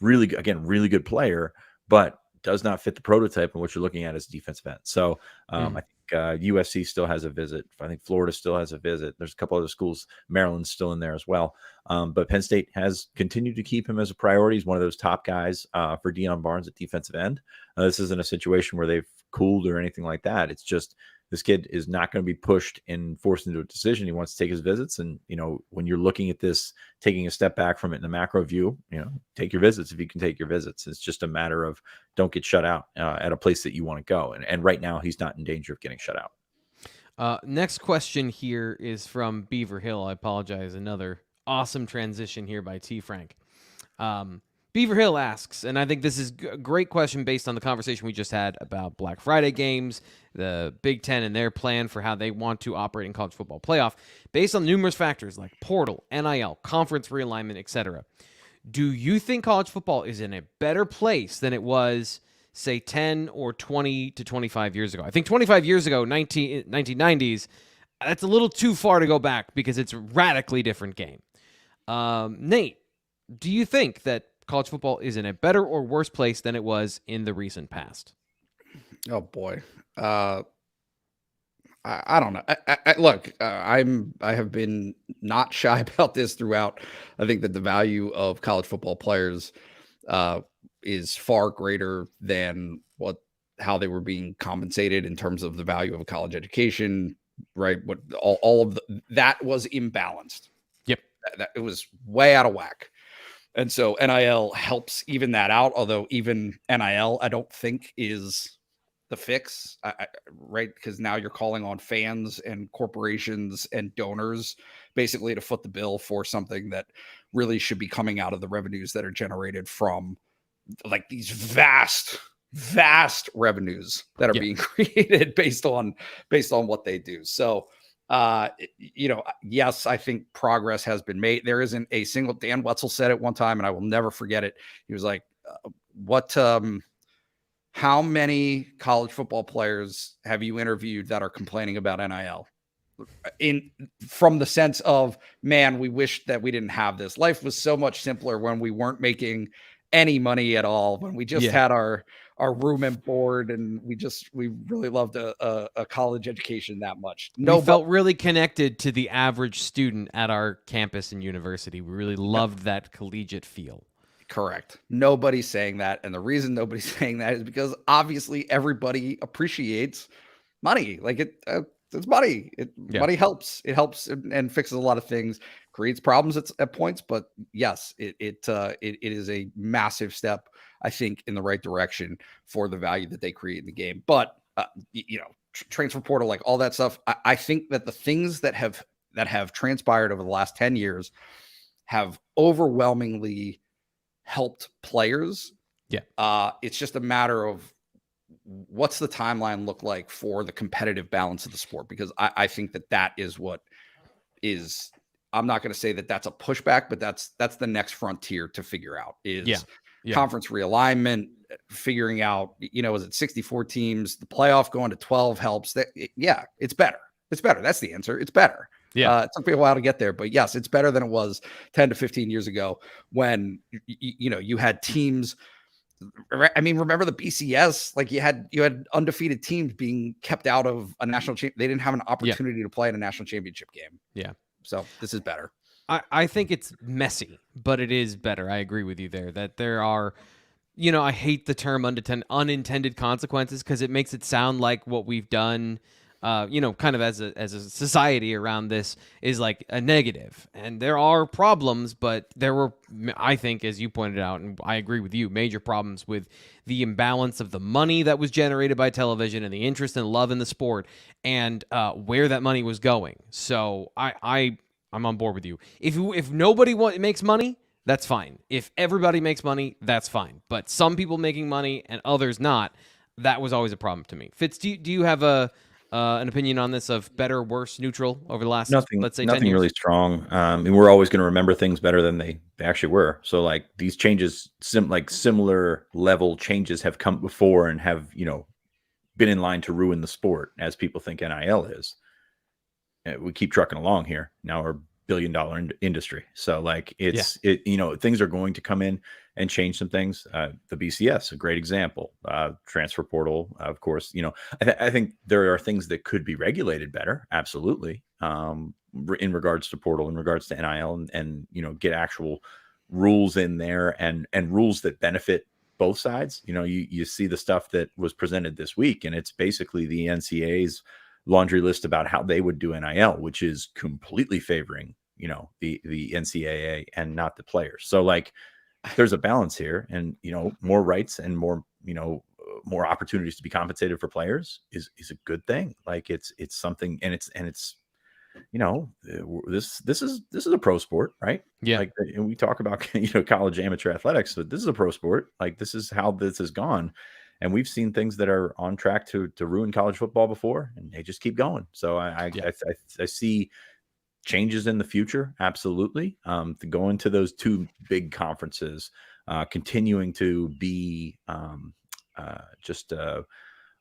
Speaker 3: Really good player, but does not fit the prototype in what you're looking at as a defensive end. So I think USC still has a visit. I think Florida still has a visit. There's a couple other schools. Maryland's still in there as well. But Penn State has continued to keep him as a priority. He's one of those top guys for Deion Barnes at defensive end. This isn't a situation where they've cooled or anything like that. It's just This kid is not going to be pushed and forced into a decision. He wants to take his visits. And, when you're looking at this, taking a step back from it in the macro view, take your visits if you can take your visits. It's just a matter of don't get shut out at a place that you want to go. And right now he's not in danger of getting shut out.
Speaker 1: Next question here is from Beaver Hill. I apologize. Another awesome transition here by T. Frank. Beaver Hill asks, and I think this is a great question based on the conversation we just had about Black Friday games, the Big Ten and their plan for how they want to operate in college football playoff, based on numerous factors like portal, NIL, conference realignment, etc. Do you think college football is in a better place than it was, say, 10 or 20 to 25 years ago? I think 25 years ago, 1990s, that's a little too far to go back because it's a radically different game. Nate, do you think that college football is in a better or worse place than it was in the recent past?
Speaker 2: Oh boy. I don't know. Look, I have been not shy about this throughout. I think that the value of college football players is far greater than how they were being compensated in terms of the value of a college education, right? What all of that was imbalanced.
Speaker 1: Yep.
Speaker 2: It was way out of whack. And so NIL helps even that out, although even NIL, I don't think is the fix, right? Because now you're calling on fans and corporations and donors basically to foot the bill for something that really should be coming out of the revenues that are generated from like these vast revenues that are being created based on what they do. So, yes, I think progress has been made. There isn't a single, Dan Wetzel said it one time, and I will never forget it. He was like, how many college football players have you interviewed that are complaining about NIL? From the sense of, man, we wish that we didn't have this. Life was so much simpler when we weren't making any money at all, when we just had our room and board, and we really loved a college education that much.
Speaker 1: We felt really connected to the average student at our campus and university. We really loved that collegiate feel.
Speaker 2: Correct. Nobody's saying that. And the reason nobody's saying that is because obviously everybody appreciates money. Like it's money. Money helps. It helps and fixes a lot of things, creates problems at points. But yes, it is a massive step, I think, in the right direction for the value that they create in the game. But, transfer portal, like all that stuff, I think that the things that have transpired over the last 10 years have overwhelmingly helped players. It's just a matter of what's the timeline look like for the competitive balance of the sport, because I think that is what is, I'm not going to say that that's a pushback, but that's the next frontier to figure out is conference realignment, figuring out, is it 64 teams, the playoff going to 12 helps that. It's better. That's the answer. It's better. It took me a while to get there, but yes, it's better than it was 10 to 15 years ago when, you had teams. I mean, remember the BCS, like you had undefeated teams being kept out of a national championship. They didn't have an opportunity to play in a national championship game. Yeah. So this is better.
Speaker 1: I think it's messy, but it is better. I agree with you there that there are, I hate the term unintended consequences because it makes it sound like what we've done, kind of as a society around this is like a negative. And there are problems, but there were, I think, as you pointed out, and I agree with you, major problems with the imbalance of the money that was generated by television and the interest and love in the sport and where that money was going. So I'm on board with you. If nobody makes money, that's fine. If everybody makes money, that's fine. But some people making money and others not, that was always a problem to me. Fitz, do you have an opinion on this of better, worse, neutral over the last, let's say, 10 years?
Speaker 3: Nothing really strong. We're always going to remember things better than they actually were. So like these changes, similar level changes have come before and have, been in line to ruin the sport as people think NIL is. We keep trucking along here. Now we're $1 billion industry. So like things are going to come in and change some things. The BCS, a great example. Transfer portal, of course. I think there are things that could be regulated better. Absolutely. In regards to portal, in regards to NIL, and get actual rules in there and rules that benefit both sides. You see the stuff that was presented this week, and it's basically the NCAA's laundry list about how they would do NIL, which is completely favoring, you know, the NCAA and not the players. So like there's a balance here, and, you know, more rights and more, you know, more opportunities to be compensated for players is a good thing. Like it's something, and it's, you know, this is a pro sport, right?
Speaker 1: Yeah.
Speaker 3: Like, and we talk about, you know, college amateur athletics, but this is a pro sport. Like this is how this has gone. And we've seen things that are on track to ruin college football before, and they just keep going. So I see changes in the future, absolutely. To go into those two big conferences, continuing to be just a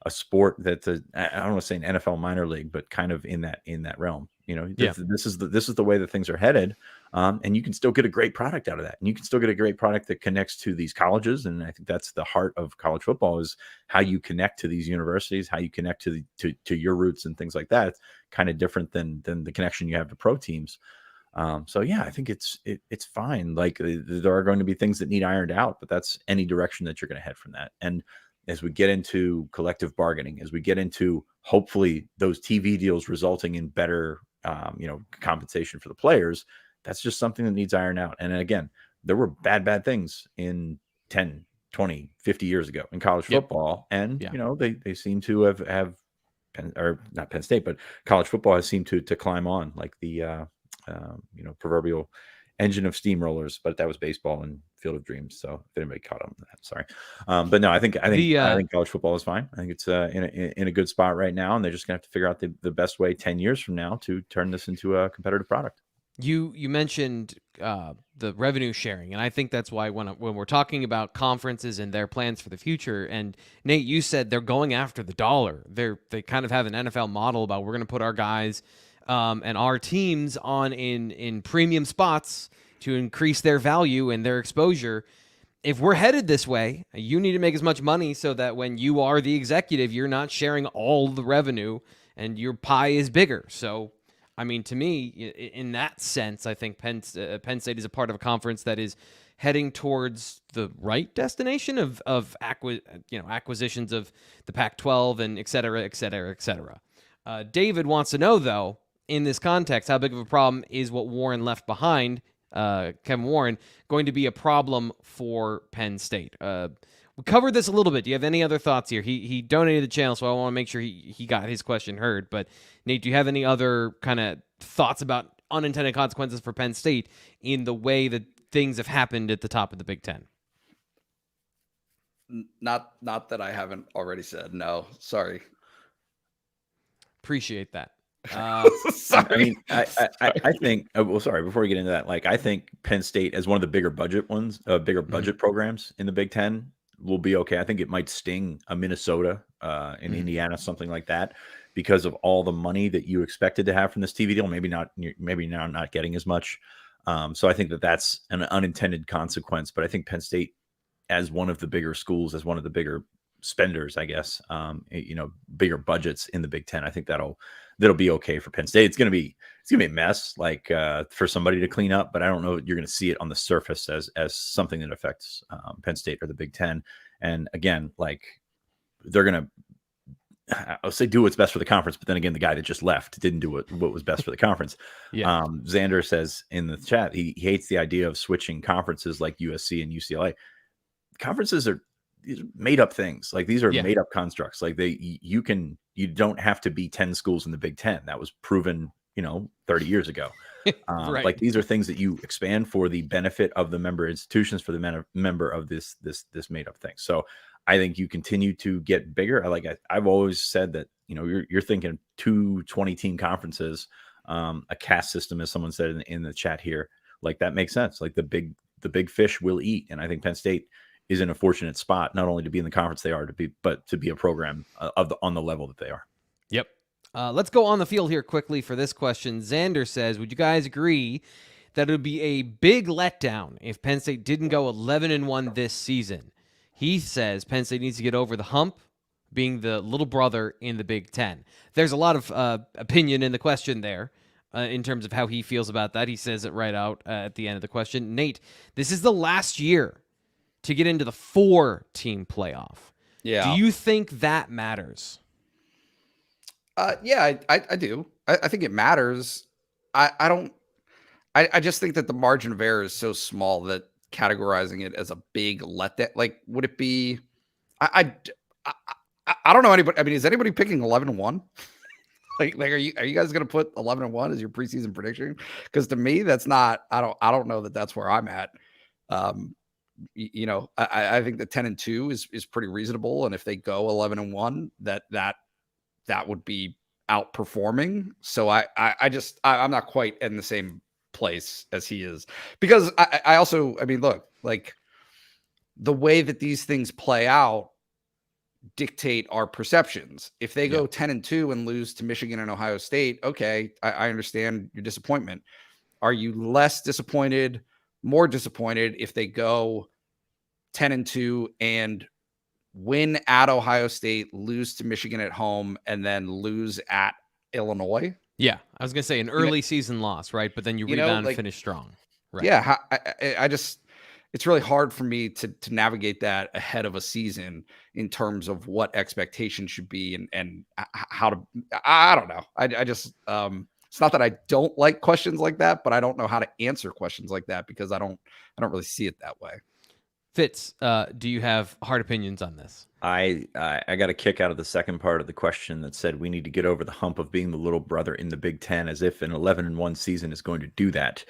Speaker 3: sport that's I don't want to say an NFL minor league, but kind of in that realm. You know, this is the way that things are headed, and you can still get a great product out of that, and you can still get a great product that connects to these colleges. And I think that's the heart of college football, is how you connect to these universities, how you connect to your roots and things like that. It's kind of different than the connection you have to pro teams. So yeah, I think it's fine. Like there are going to be things that need ironed out, but that's any direction that you're going to head from that. And as we get into collective bargaining, as we get into hopefully those TV deals resulting in better, you know, compensation for the players, that's just something that needs ironed out. And again, there were bad things in 10, 20, 50 years ago in college football. And, you know, they seem to have or not Penn State, but college football has seemed to climb on, like the, you know, proverbial engine of steamrollers, but that was baseball and Field of Dreams. So if anybody caught on that, sorry. But no, I think college football is fine. I think it's in a good spot right now, and they're just gonna have to figure out the best way 10 years from now to turn this into a competitive product.
Speaker 1: You mentioned the revenue sharing, and I think that's why when we're talking about conferences and their plans for the future, and Nate, you said they're going after the dollar. They kind of have an NFL model about, we're going to put our guys and our teams on in premium spots to increase their value and their exposure. If we're headed this way, you need to make as much money so that when you are the executive, you're not sharing all the revenue and your pie is bigger. So, I mean, to me, in that sense, I think Penn State is a part of a conference that is heading towards the right destination of acquisitions of the Pac-12 and et cetera, et cetera, et cetera. David wants to know, though, in this context, how big of a problem is what Warren left behind, Kevin Warren, going to be a problem for Penn State? We covered this a little bit. Do you have any other thoughts here? He donated the channel, so I want to make sure he got his question heard. But Nate, do you have any other kind of thoughts about unintended consequences for Penn State in the way that things have happened at the top of the Big Ten?
Speaker 2: Not that I haven't already said. No, sorry.
Speaker 1: Appreciate that.
Speaker 3: I mean, I think, well, sorry, before we get into that, like, I think Penn State as one of the bigger budget programs in the Big Ten will be okay. I think it might sting a Minnesota, in Indiana, something like that, because of all the money that you expected to have from this TV deal. Maybe now not getting as much. So I think that's an unintended consequence, but I think Penn State, as one of the bigger schools, as one of the bigger spenders, I guess, you know, bigger budgets in the Big Ten, I think that'll be okay for Penn State. It's gonna be a mess, like, for somebody to clean up, but I don't know you're gonna see it on the surface as something that affects Penn State or the Big Ten. And again, like, they're gonna, I'll say, do what's best for the conference, but then again, the guy that just left didn't do what was best for the conference. Xander says in the chat he hates the idea of switching conferences like USC and UCLA. Conferences are made up things. Like, these are made up constructs. Like, you don't have to be 10 schools in the Big Ten. That was proven, you know, 30 years ago.
Speaker 1: Right.
Speaker 3: Like, these are things that you expand for the benefit of the member institutions, for the member of this made up thing. So I think you continue to get bigger. I've always said that, you know, you're thinking 2 20-team conferences, a caste system, as someone said in the chat here. Like, that makes sense. Like, the big fish will eat. And I think Penn State is in a fortunate spot, not only to be in the conference they are, but to be a program on the level that they are.
Speaker 1: Yep. Let's go on the field here quickly for this question. Xander says, would you guys agree that it would be a big letdown if Penn State didn't go 11-1 this season? He says Penn State needs to get over the hump, being the little brother in the Big Ten. There's a lot of opinion in the question there in terms of how he feels about that. He says it right out at the end of the question. Nate, this is the last year to get into the 4-team playoff.
Speaker 2: Yeah.
Speaker 1: Do you think that matters?
Speaker 2: Yeah, I do. I think it matters. I just think that the margin of error is so small that categorizing it as a big letdown, like, would it be? I, I, I don't know anybody. I mean, is anybody picking 11-1? Like, are you guys going to put 11-1 as your preseason prediction? Because to me, that's not. I don't know that that's where I'm at. I think the 10-2 is pretty reasonable, and if they go 11-1, that would be outperforming. So I'm not quite in the same place as he is, because I also, I mean, look, like, the way that these things play out dictate our perceptions. If they go 10-2 and lose to Michigan and Ohio State, okay, I understand your disappointment. Are you less disappointed, more disappointed if they go 10-2 and win at Ohio State, lose to Michigan at home, and then lose at Illinois?
Speaker 1: Yeah, I was gonna say an early season loss, right? But then you rebound and finish strong, right?
Speaker 2: Yeah, I just, it's really hard for me to navigate that ahead of a season in terms of what expectations should be and how to. I don't know. I just it's not that I don't like questions like that, but I don't know how to answer questions like that because I don't really see it that way.
Speaker 1: Fitz, do you have hard opinions on this?
Speaker 3: I got a kick out of the second part of the question that said we need to get over the hump of being the little brother in the Big Ten, as if an 11-1 season is going to do that.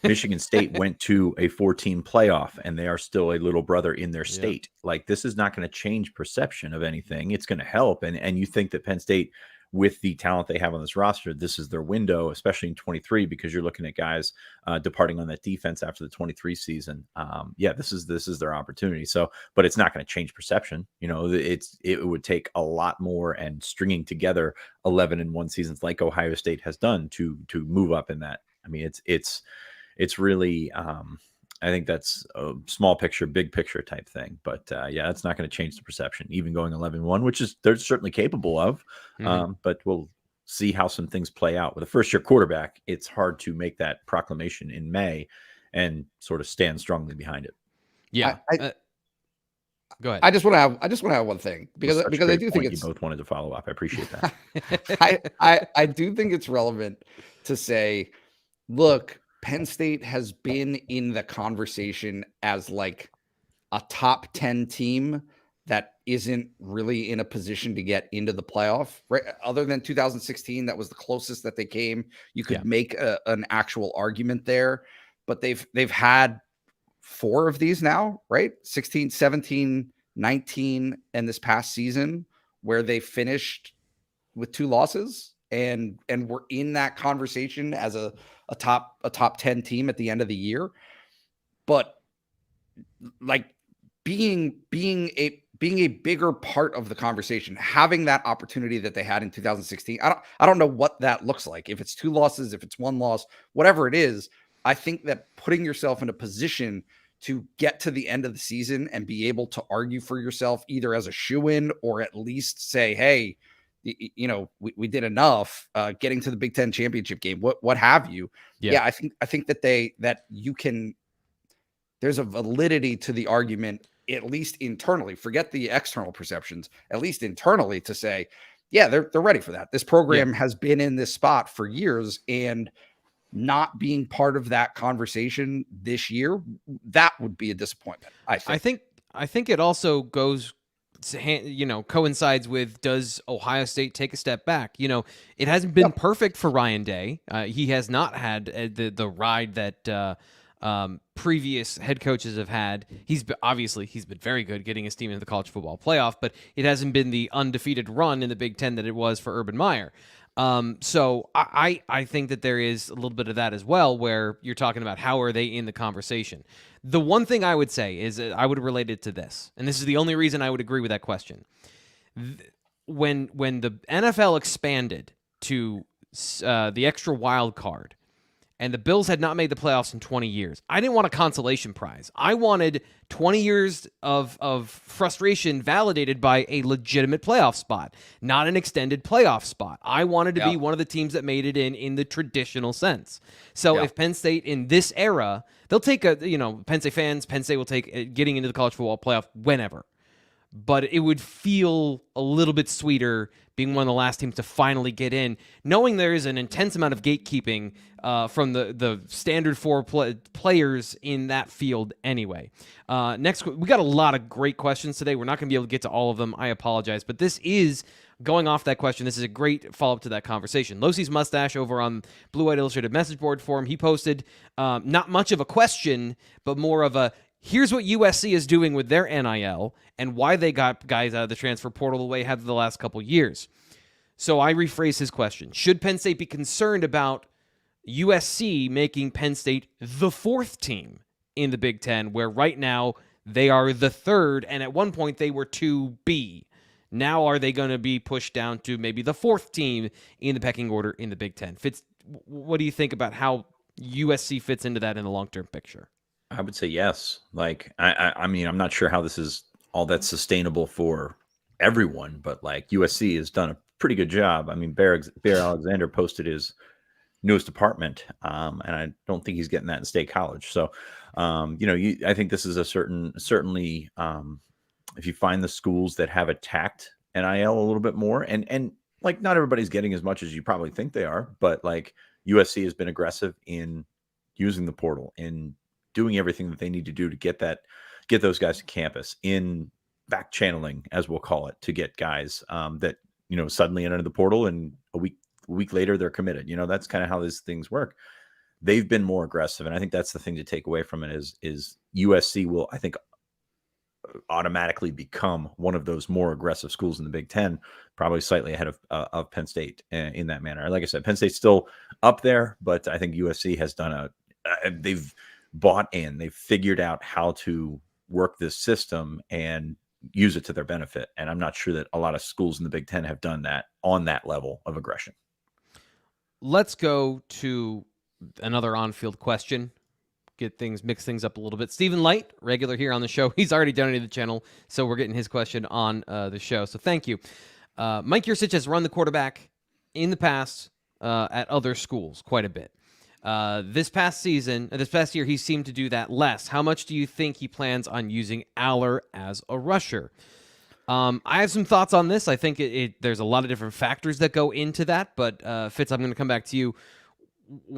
Speaker 3: Michigan State went to a 14 playoff, and they are still a little brother in their state. Like, this is not going to change perception of anything. It's going to help. And you think that Penn State, with the talent they have on this roster, this is their window, especially in 23, because you're looking at guys departing on that defense after the 23 season. This is their opportunity. So, but it's not going to change perception. You know, it would take a lot more and stringing together 11-1 seasons like Ohio State has done to move up in that. I mean, it's really, I think that's a small picture, big picture type thing. But that's not going to change the perception, even going 11-1, which is they're certainly capable of. But we'll see how some things play out. With a first-year quarterback, it's hard to make that proclamation in May and sort of stand strongly behind it.
Speaker 1: Yeah. Go ahead.
Speaker 2: I just want to have one thing, because I do think it's,
Speaker 3: you both wanted to follow up. I appreciate that.
Speaker 2: I do think it's relevant to say, look, Penn State has been in the conversation as like a top 10 team that isn't really in a position to get into the playoff, right? Other than 2016, that was the closest that they came. You could make an actual argument there, but they've had 4 of these now, right? 16, 17, 19, and this past season where they finished with 2 losses and we're in that conversation as a top 10 team at the end of the year. But like being a bigger part of the conversation, having that opportunity that they had in 2016. I don't know what that looks like. If it's 2 losses, if it's 1 loss, whatever it is, I think that putting yourself in a position to get to the end of the season and be able to argue for yourself either as a shoo-in or at least say, hey, you know, we did enough getting to the Big Ten championship game, what have you. Yeah, I think that you can, there's a validity to the argument, at least internally, forget the external perceptions, at least internally, to say, yeah, they're ready for that. This program has been in this spot for years, and not being part of that conversation this year, that would be a disappointment. I
Speaker 1: think it also goes, coincides with, does Ohio State take a step back? You know, it hasn't been perfect for Ryan Day. He has not had the ride that previous head coaches have had. He's been very good getting his team into the college football playoff, but it hasn't been the undefeated run in the Big Ten that it was for Urban Meyer. So I think that there is a little bit of that as well, where you're talking about how are they in the conversation. The one thing I would say is I would relate it to this, and this is the only reason I would agree with that question. When the NFL expanded to the extra wild card, and the Bills had not made the playoffs in 20 years, I didn't want a consolation prize. I wanted 20 years of frustration validated by a legitimate playoff spot, not an extended playoff spot. I wanted to be one of the teams that made it in the traditional sense. So if Penn State in this era, they'll take Penn State will take getting into the college football playoff whenever. But it would feel a little bit sweeter being one of the last teams to finally get in, knowing there is an intense amount of gatekeeping from the standard four players in that field anyway. Next, we got a lot of great questions today. We're not going to be able to get to all of them. I apologize, but this is going off that question. This is a great follow-up to that conversation. Losey's Mustache over on Blue White Illustrated message board forum, he posted not much of a question, but more of a, here's what USC is doing with their NIL and why they got guys out of the transfer portal the way they have the last couple years. So I rephrase his question. Should Penn State be concerned about USC making Penn State the fourth team in the Big Ten, where right now they are the third, and at one point they were 2B? Now are they going to be pushed down to maybe the fourth team in the pecking order in the Big Ten? Fitz, what do you think about how USC fits into that in the long-term picture?
Speaker 3: I would say yes. Like, I mean, I'm not sure how this is all that sustainable for everyone, but like USC has done a pretty good job. I mean, Bear Alexander posted his newest apartment, and I don't think he's getting that in State College. So, I think this is certainly, if you find the schools that have attacked NIL a little bit more, and like not everybody's getting as much as you probably think they are, but like USC has been aggressive in using the portal, in doing everything that they need to do to get those guys to campus, in back channeling, as we'll call it, to get guys that suddenly enter the portal and a week later they're committed. That's kind of how these things work. They've been more aggressive, and I think that's the thing to take away from it is USC will, I think, automatically become one of those more aggressive schools in the Big Ten, probably slightly ahead of Penn State in that manner. Like I said, Penn State's still up there, but I think USC has done they've bought in, they've figured out how to work this system and use it to their benefit. And I'm not sure that a lot of schools in the Big Ten have done that on that level of aggression.
Speaker 1: Let's go to another on-field question. Mix things up a little bit. Stephen Light, regular here on the show. He's already donated the channel, so we're getting his question on the show. So thank you. Mike Yurcich has run the quarterback in the past at other schools quite a bit. This past year, he seemed to do that less. How much do you think he plans on using Aller as a rusher? I have some thoughts on this. I think there's a lot of different factors that go into that, but Fitz, I'm going to come back to you.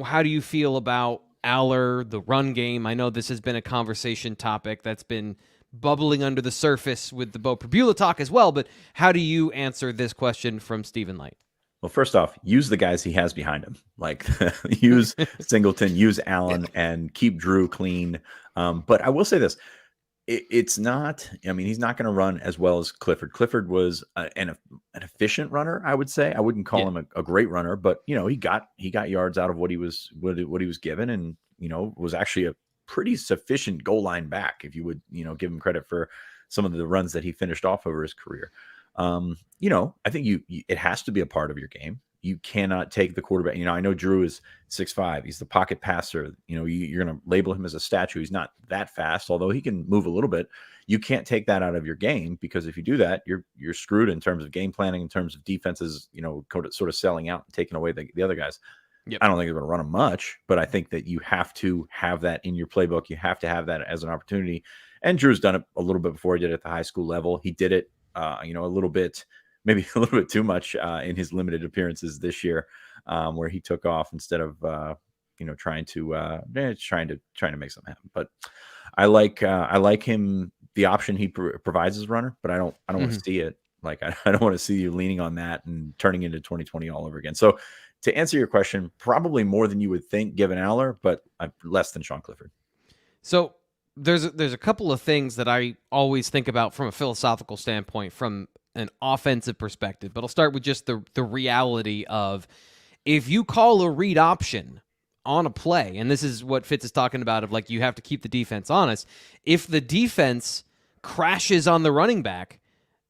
Speaker 1: How do you feel about Aller, the run game? I know this has been a conversation topic that's been bubbling under the surface with the Bo Perbula talk as well, but how do you answer this question from Stephen Light?
Speaker 3: Well, first off, use the guys he has behind him. Like, use Singleton, use Allen, and keep Drew clean. But I will say this. It's not, I mean, he's not going to run as well as Clifford. Clifford was an efficient runner, I would say. I wouldn't call him a great runner, but, he got yards out of what he was given, and, was actually a pretty sufficient goal line back, if you would, give him credit for some of the runs that he finished off over his career. I think it has to be a part of your game. You cannot take the quarterback. I know Drew is 6'5". He's the pocket passer. You're going to label him as a statue. He's not that fast, although he can move a little bit. You can't take that out of your game, because if you do that, you're screwed in terms of game planning, in terms of defenses, sort of selling out and taking away the other guys. Yep. I don't think they're going to run him much, but I think that you have to have that in your playbook. You have to have that as an opportunity. And Drew's done it a little bit before. He did it at the high school level. He did it, a little bit, maybe a little bit too much in his limited appearances this year, where he took off instead of, trying to make something happen. But I like him, the option he provides as a runner, but I don't want to see it. Like, I don't want to see you leaning on that and turning into 2020 all over again. So to answer your question, probably more than you would think given Aller, but less than Sean Clifford.
Speaker 1: So there's a couple of things that I always think about from a philosophical standpoint, from an offensive perspective, but I'll start with just the reality of, if you call a read option on a play, and this is what Fitz is talking about, of like, you have to keep the defense honest. If the defense crashes on the running back,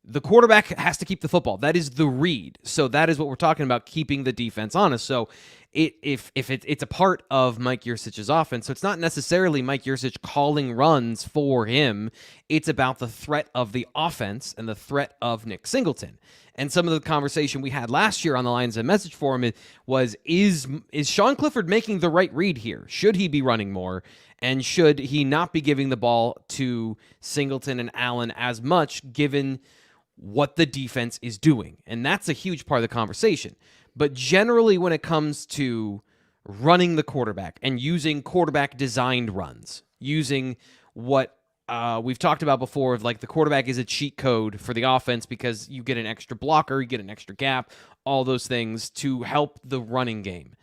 Speaker 1: the quarterback has to keep the football. That is the read. So that is what we're talking about, keeping the defense honest. So it's a part of Mike Yurcich's offense. So it's not necessarily Mike Yurcich calling runs for him. It's about the threat of the offense and the threat of Nick Singleton. And some of the conversation we had last year on the Lions and Message Forum was, is Sean Clifford making the right read here? Should he be running more? And should he not be giving the ball to Singleton and Allen as much, given what the defense is doing. And that's a huge part of the conversation. But generally, when it comes to running the quarterback and using quarterback designed runs, using what we've talked about before, of like the quarterback is a cheat code for the offense because you get an extra blocker, you get an extra gap, all those things to help the running game.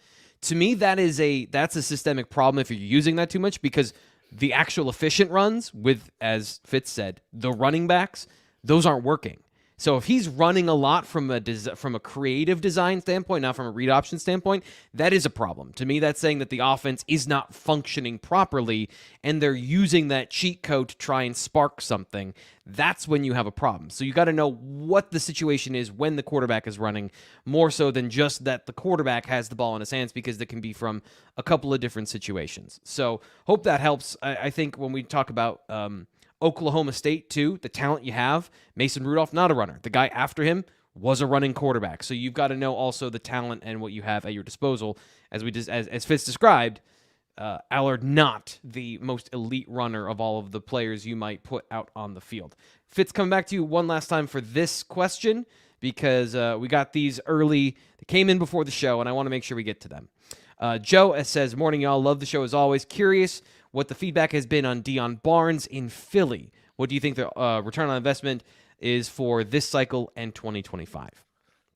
Speaker 1: To me, that's a systemic problem if you're using that too much, because the actual efficient runs with, as Fitz said, the running backs, those aren't working. So if he's running a lot from a creative design standpoint, not from a read option standpoint, that is a problem. To me, that's saying that the offense is not functioning properly, and they're using that cheat code to try and spark something. That's when you have a problem. So you got to know what the situation is when the quarterback is running, more so than just that the quarterback has the ball in his hands, because that can be from a couple of different situations. So hope that helps. I think when we talk about Oklahoma State, too, the talent you have, Mason Rudolph, not a runner. The guy after him was a running quarterback. So you've got to know also the talent and what you have at your disposal. As Fitz described, Allard not the most elite runner of all of the players you might put out on the field. Fitz, coming back to you one last time for this question, because we got these early. They came in before the show, and I want to make sure we get to them. Joe says, morning, y'all. Love the show as always. Curious what the feedback has been on Deion Barnes in Philly. What do you think the return on investment is for this cycle and 2025?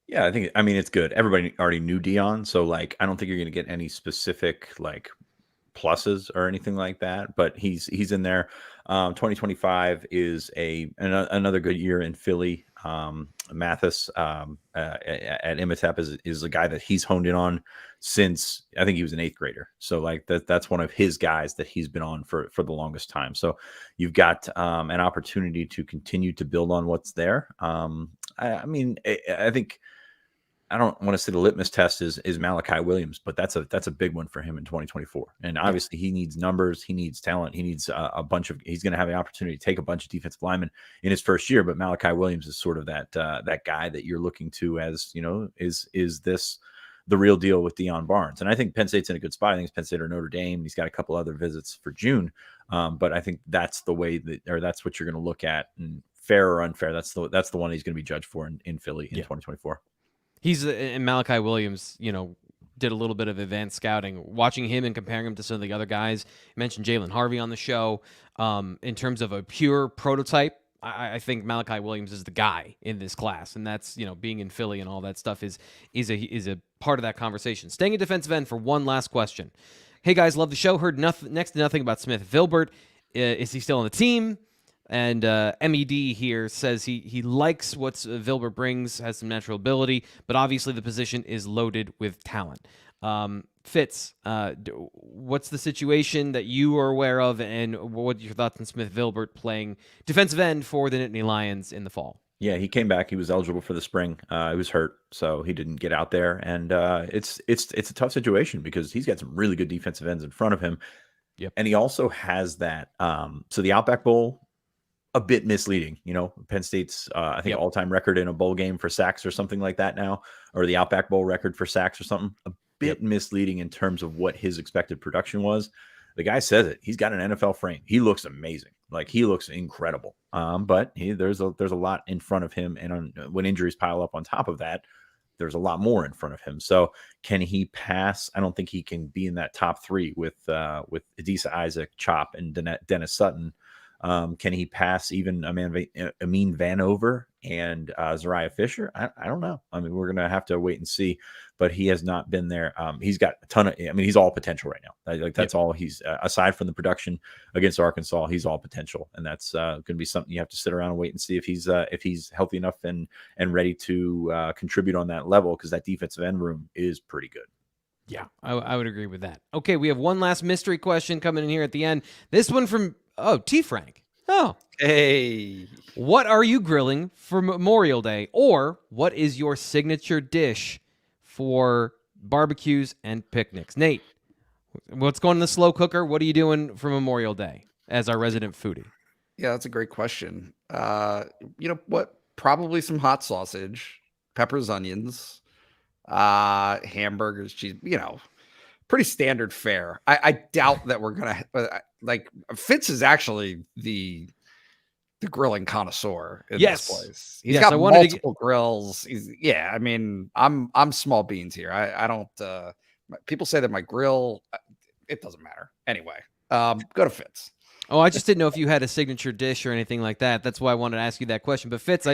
Speaker 3: Yeah, I mean, it's good. Everybody already knew Deion, so like, I don't think you're going to get any specific like pluses or anything like that, but he's in there. 2025 is another good year in Philly. Mathis at Imhotep is a guy that he's honed in on since I think he was an 8th grader. So like that's one of his guys that he's been on for the longest time. So you've got an opportunity to continue to build on what's there. I mean, I think, I don't want to say the litmus test is Malachi Williams, but that's a big one for him in 2024. And obviously he needs numbers, he needs talent, he needs he's going to have the opportunity to take a bunch of defensive linemen in his first year. But Malachi Williams is sort of that guy that you're looking to as, you know, is this the real deal with Deion Barnes? And I think Penn State's in a good spot. I think it's Penn State or Notre Dame. He's got a couple other visits for June. But I think that's the way that's what you're going to look at, and fair or unfair, that's the one he's going to be judged for in Philly in 2024.
Speaker 1: And Malachi Williams, you know, did a little bit of advanced scouting, watching him and comparing him to some of the other guys. You mentioned Jalen Harvey on the show. In terms of a pure prototype, I think Malachi Williams is the guy in this class, and that's, you know, being in Philly and all that stuff is a part of that conversation. Staying at defensive end for one last question. Hey guys, love the show. Heard next to nothing about Smith Vilbert. Is he still on the team? And MED here says he likes what Vilbert brings, has some natural ability, but obviously the position is loaded with talent. Fitz, what's the situation that you are aware of, and what are your thoughts on Smith Vilbert playing defensive end for the Nittany Lions in the fall?
Speaker 3: Yeah, he came back. He was eligible for the spring. He was hurt, so he didn't get out there. And it's a tough situation because he's got some really good defensive ends in front of him.
Speaker 1: Yep.
Speaker 3: And he also has that. So the Outback Bowl, a bit misleading, you know. Penn State's I think all-time record in a bowl game for sacks or something like that now, or the Outback Bowl record for sacks or something. A bit misleading in terms of what his expected production was. The guy says it. He's got an NFL frame. He looks amazing. Like, he looks incredible. But there's a lot in front of him, and when injuries pile up on top of that, there's a lot more in front of him. So can he pass? I don't think he can be in that top 3 with Adisa Isaac, Chop, and Dennis Sutton. Can he pass even Amin Vanover and Zariah Fisher? I don't know. I mean, we're going to have to wait and see, but he has not been there. He's got a ton of, I mean, he's all potential right now. Like, that's all he's, aside from the production against Arkansas, he's all potential. And that's going to be something you have to sit around and wait and see if he's healthy enough and ready to contribute on that level, because that defensive end room is pretty good.
Speaker 1: Yeah, I would agree with that. Okay, we have one last mystery question coming in here at the end. This one from T. Frank. Oh,
Speaker 2: hey,
Speaker 1: what are you grilling for Memorial Day, or what is your signature dish for barbecues and picnics? Nate, what's going in the slow cooker? What are you doing for Memorial Day as our resident foodie?
Speaker 2: Yeah, that's a great question. You know what? Probably some hot sausage, peppers, onions, hamburgers, cheese. You know, pretty standard fare. I doubt that we're gonna like Fitz is actually the the grilling connoisseur in
Speaker 1: Yes.
Speaker 2: this place. He's
Speaker 1: Yes,
Speaker 2: got
Speaker 1: I wanted to
Speaker 2: multiple grills. I mean, I'm small beans here. I don't people say that my grill, it doesn't matter. Anyway, go to Fitz.
Speaker 1: Oh, I just didn't know if you had a signature dish or anything like that. That's why I wanted to ask you that question. But Fitz,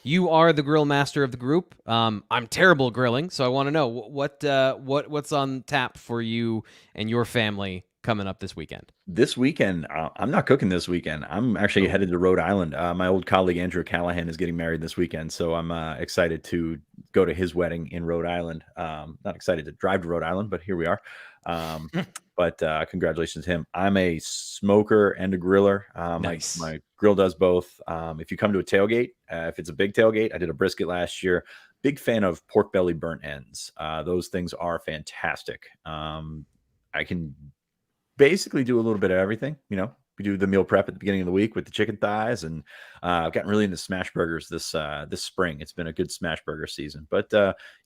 Speaker 1: you are the grill master of the group. I'm terrible at grilling, so I want to know what's on tap for you and your family coming up this weekend.
Speaker 3: This weekend, I'm not cooking this weekend. I'm actually headed to Rhode Island. My old colleague Andrew Callahan is getting married this weekend, so I'm excited to go to his wedding in Rhode Island. Not excited to drive to Rhode Island, but here we are. But congratulations to him. I'm a smoker and a griller.
Speaker 1: Nice.
Speaker 3: My grill does both. If you come to a tailgate, if it's a big tailgate, I did a brisket last year. Big fan of pork belly burnt ends. Those things are fantastic. I can basically do a little bit of everything. You know, we do the meal prep at the beginning of the week with the chicken thighs, and I've gotten really into smash burgers this spring. It's been a good smash burger season. But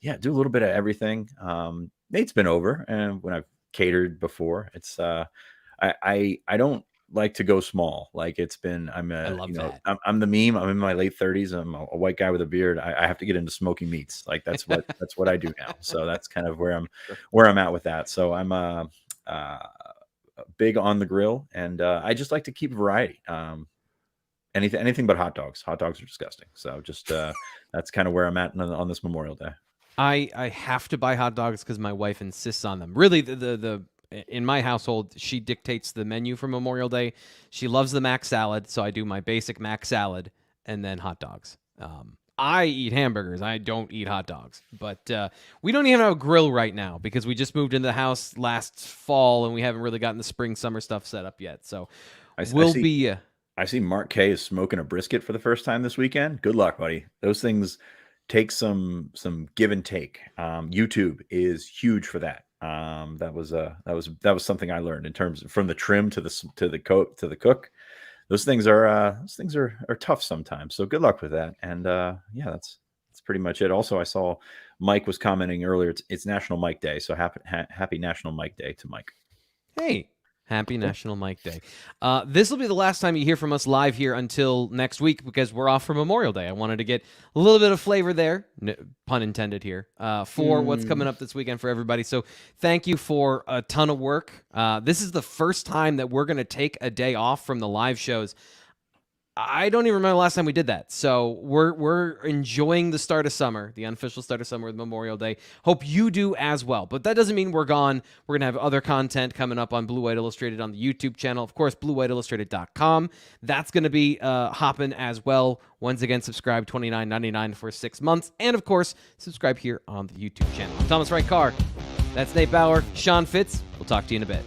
Speaker 3: yeah, do a little bit of everything. Nate's been over, and when I've catered before, it's I don't like to go small. Like it's been, I love that. I'm the meme. I'm in my late 30s. I'm a white guy with a beard. I have to get into smoking meats. Like that's what I do now. So that's kind of where I'm at with that. So I'm big on the grill, and I just like to keep variety. Anything but hot dogs. Hot dogs are disgusting. So just that's kind of where I'm at on this Memorial Day.
Speaker 1: I have to buy hot dogs because my wife insists on them. Really, the in my household, she dictates the menu for Memorial Day. She loves the mac salad, so I do my basic mac salad and then hot dogs. I eat hamburgers. I don't eat hot dogs. But we don't even have a grill right now because we just moved into the house last fall, and we haven't really gotten the spring, summer stuff set up yet. So I
Speaker 3: see Mark K is smoking a brisket for the first time this weekend. Good luck, buddy. Those things take some give and take. YouTube is huge for that. That was something I learned in terms of, from the trim to the cook. Those things are tough sometimes. So good luck with that. And yeah, that's pretty much it. Also, I saw Mike was commenting earlier. It's National Mike Day. So happy National Mike Day to Mike.
Speaker 1: Hey. Happy National Mike Day. This will be the last time you hear from us live here until next week because we're off for Memorial Day. I wanted to get a little bit of flavor there, pun intended here, for what's coming up this weekend for everybody. So thank you for a ton of work. This is the first time that we're going to take a day off from the live shows. I don't even remember the last time we did that. So we're enjoying the start of summer, the unofficial start of summer with Memorial Day. Hope you do as well. But that doesn't mean we're gone. We're going to have other content coming up on Blue White Illustrated on the YouTube channel. Of course, bluewhiteillustrated.com. That's going to be hopping as well. Once again, subscribe $29.99 for 6 months. And of course, subscribe here on the YouTube channel. Thomas Frank Carr. That's Nate Bauer. Sean Fitz. We'll talk to you in a bit.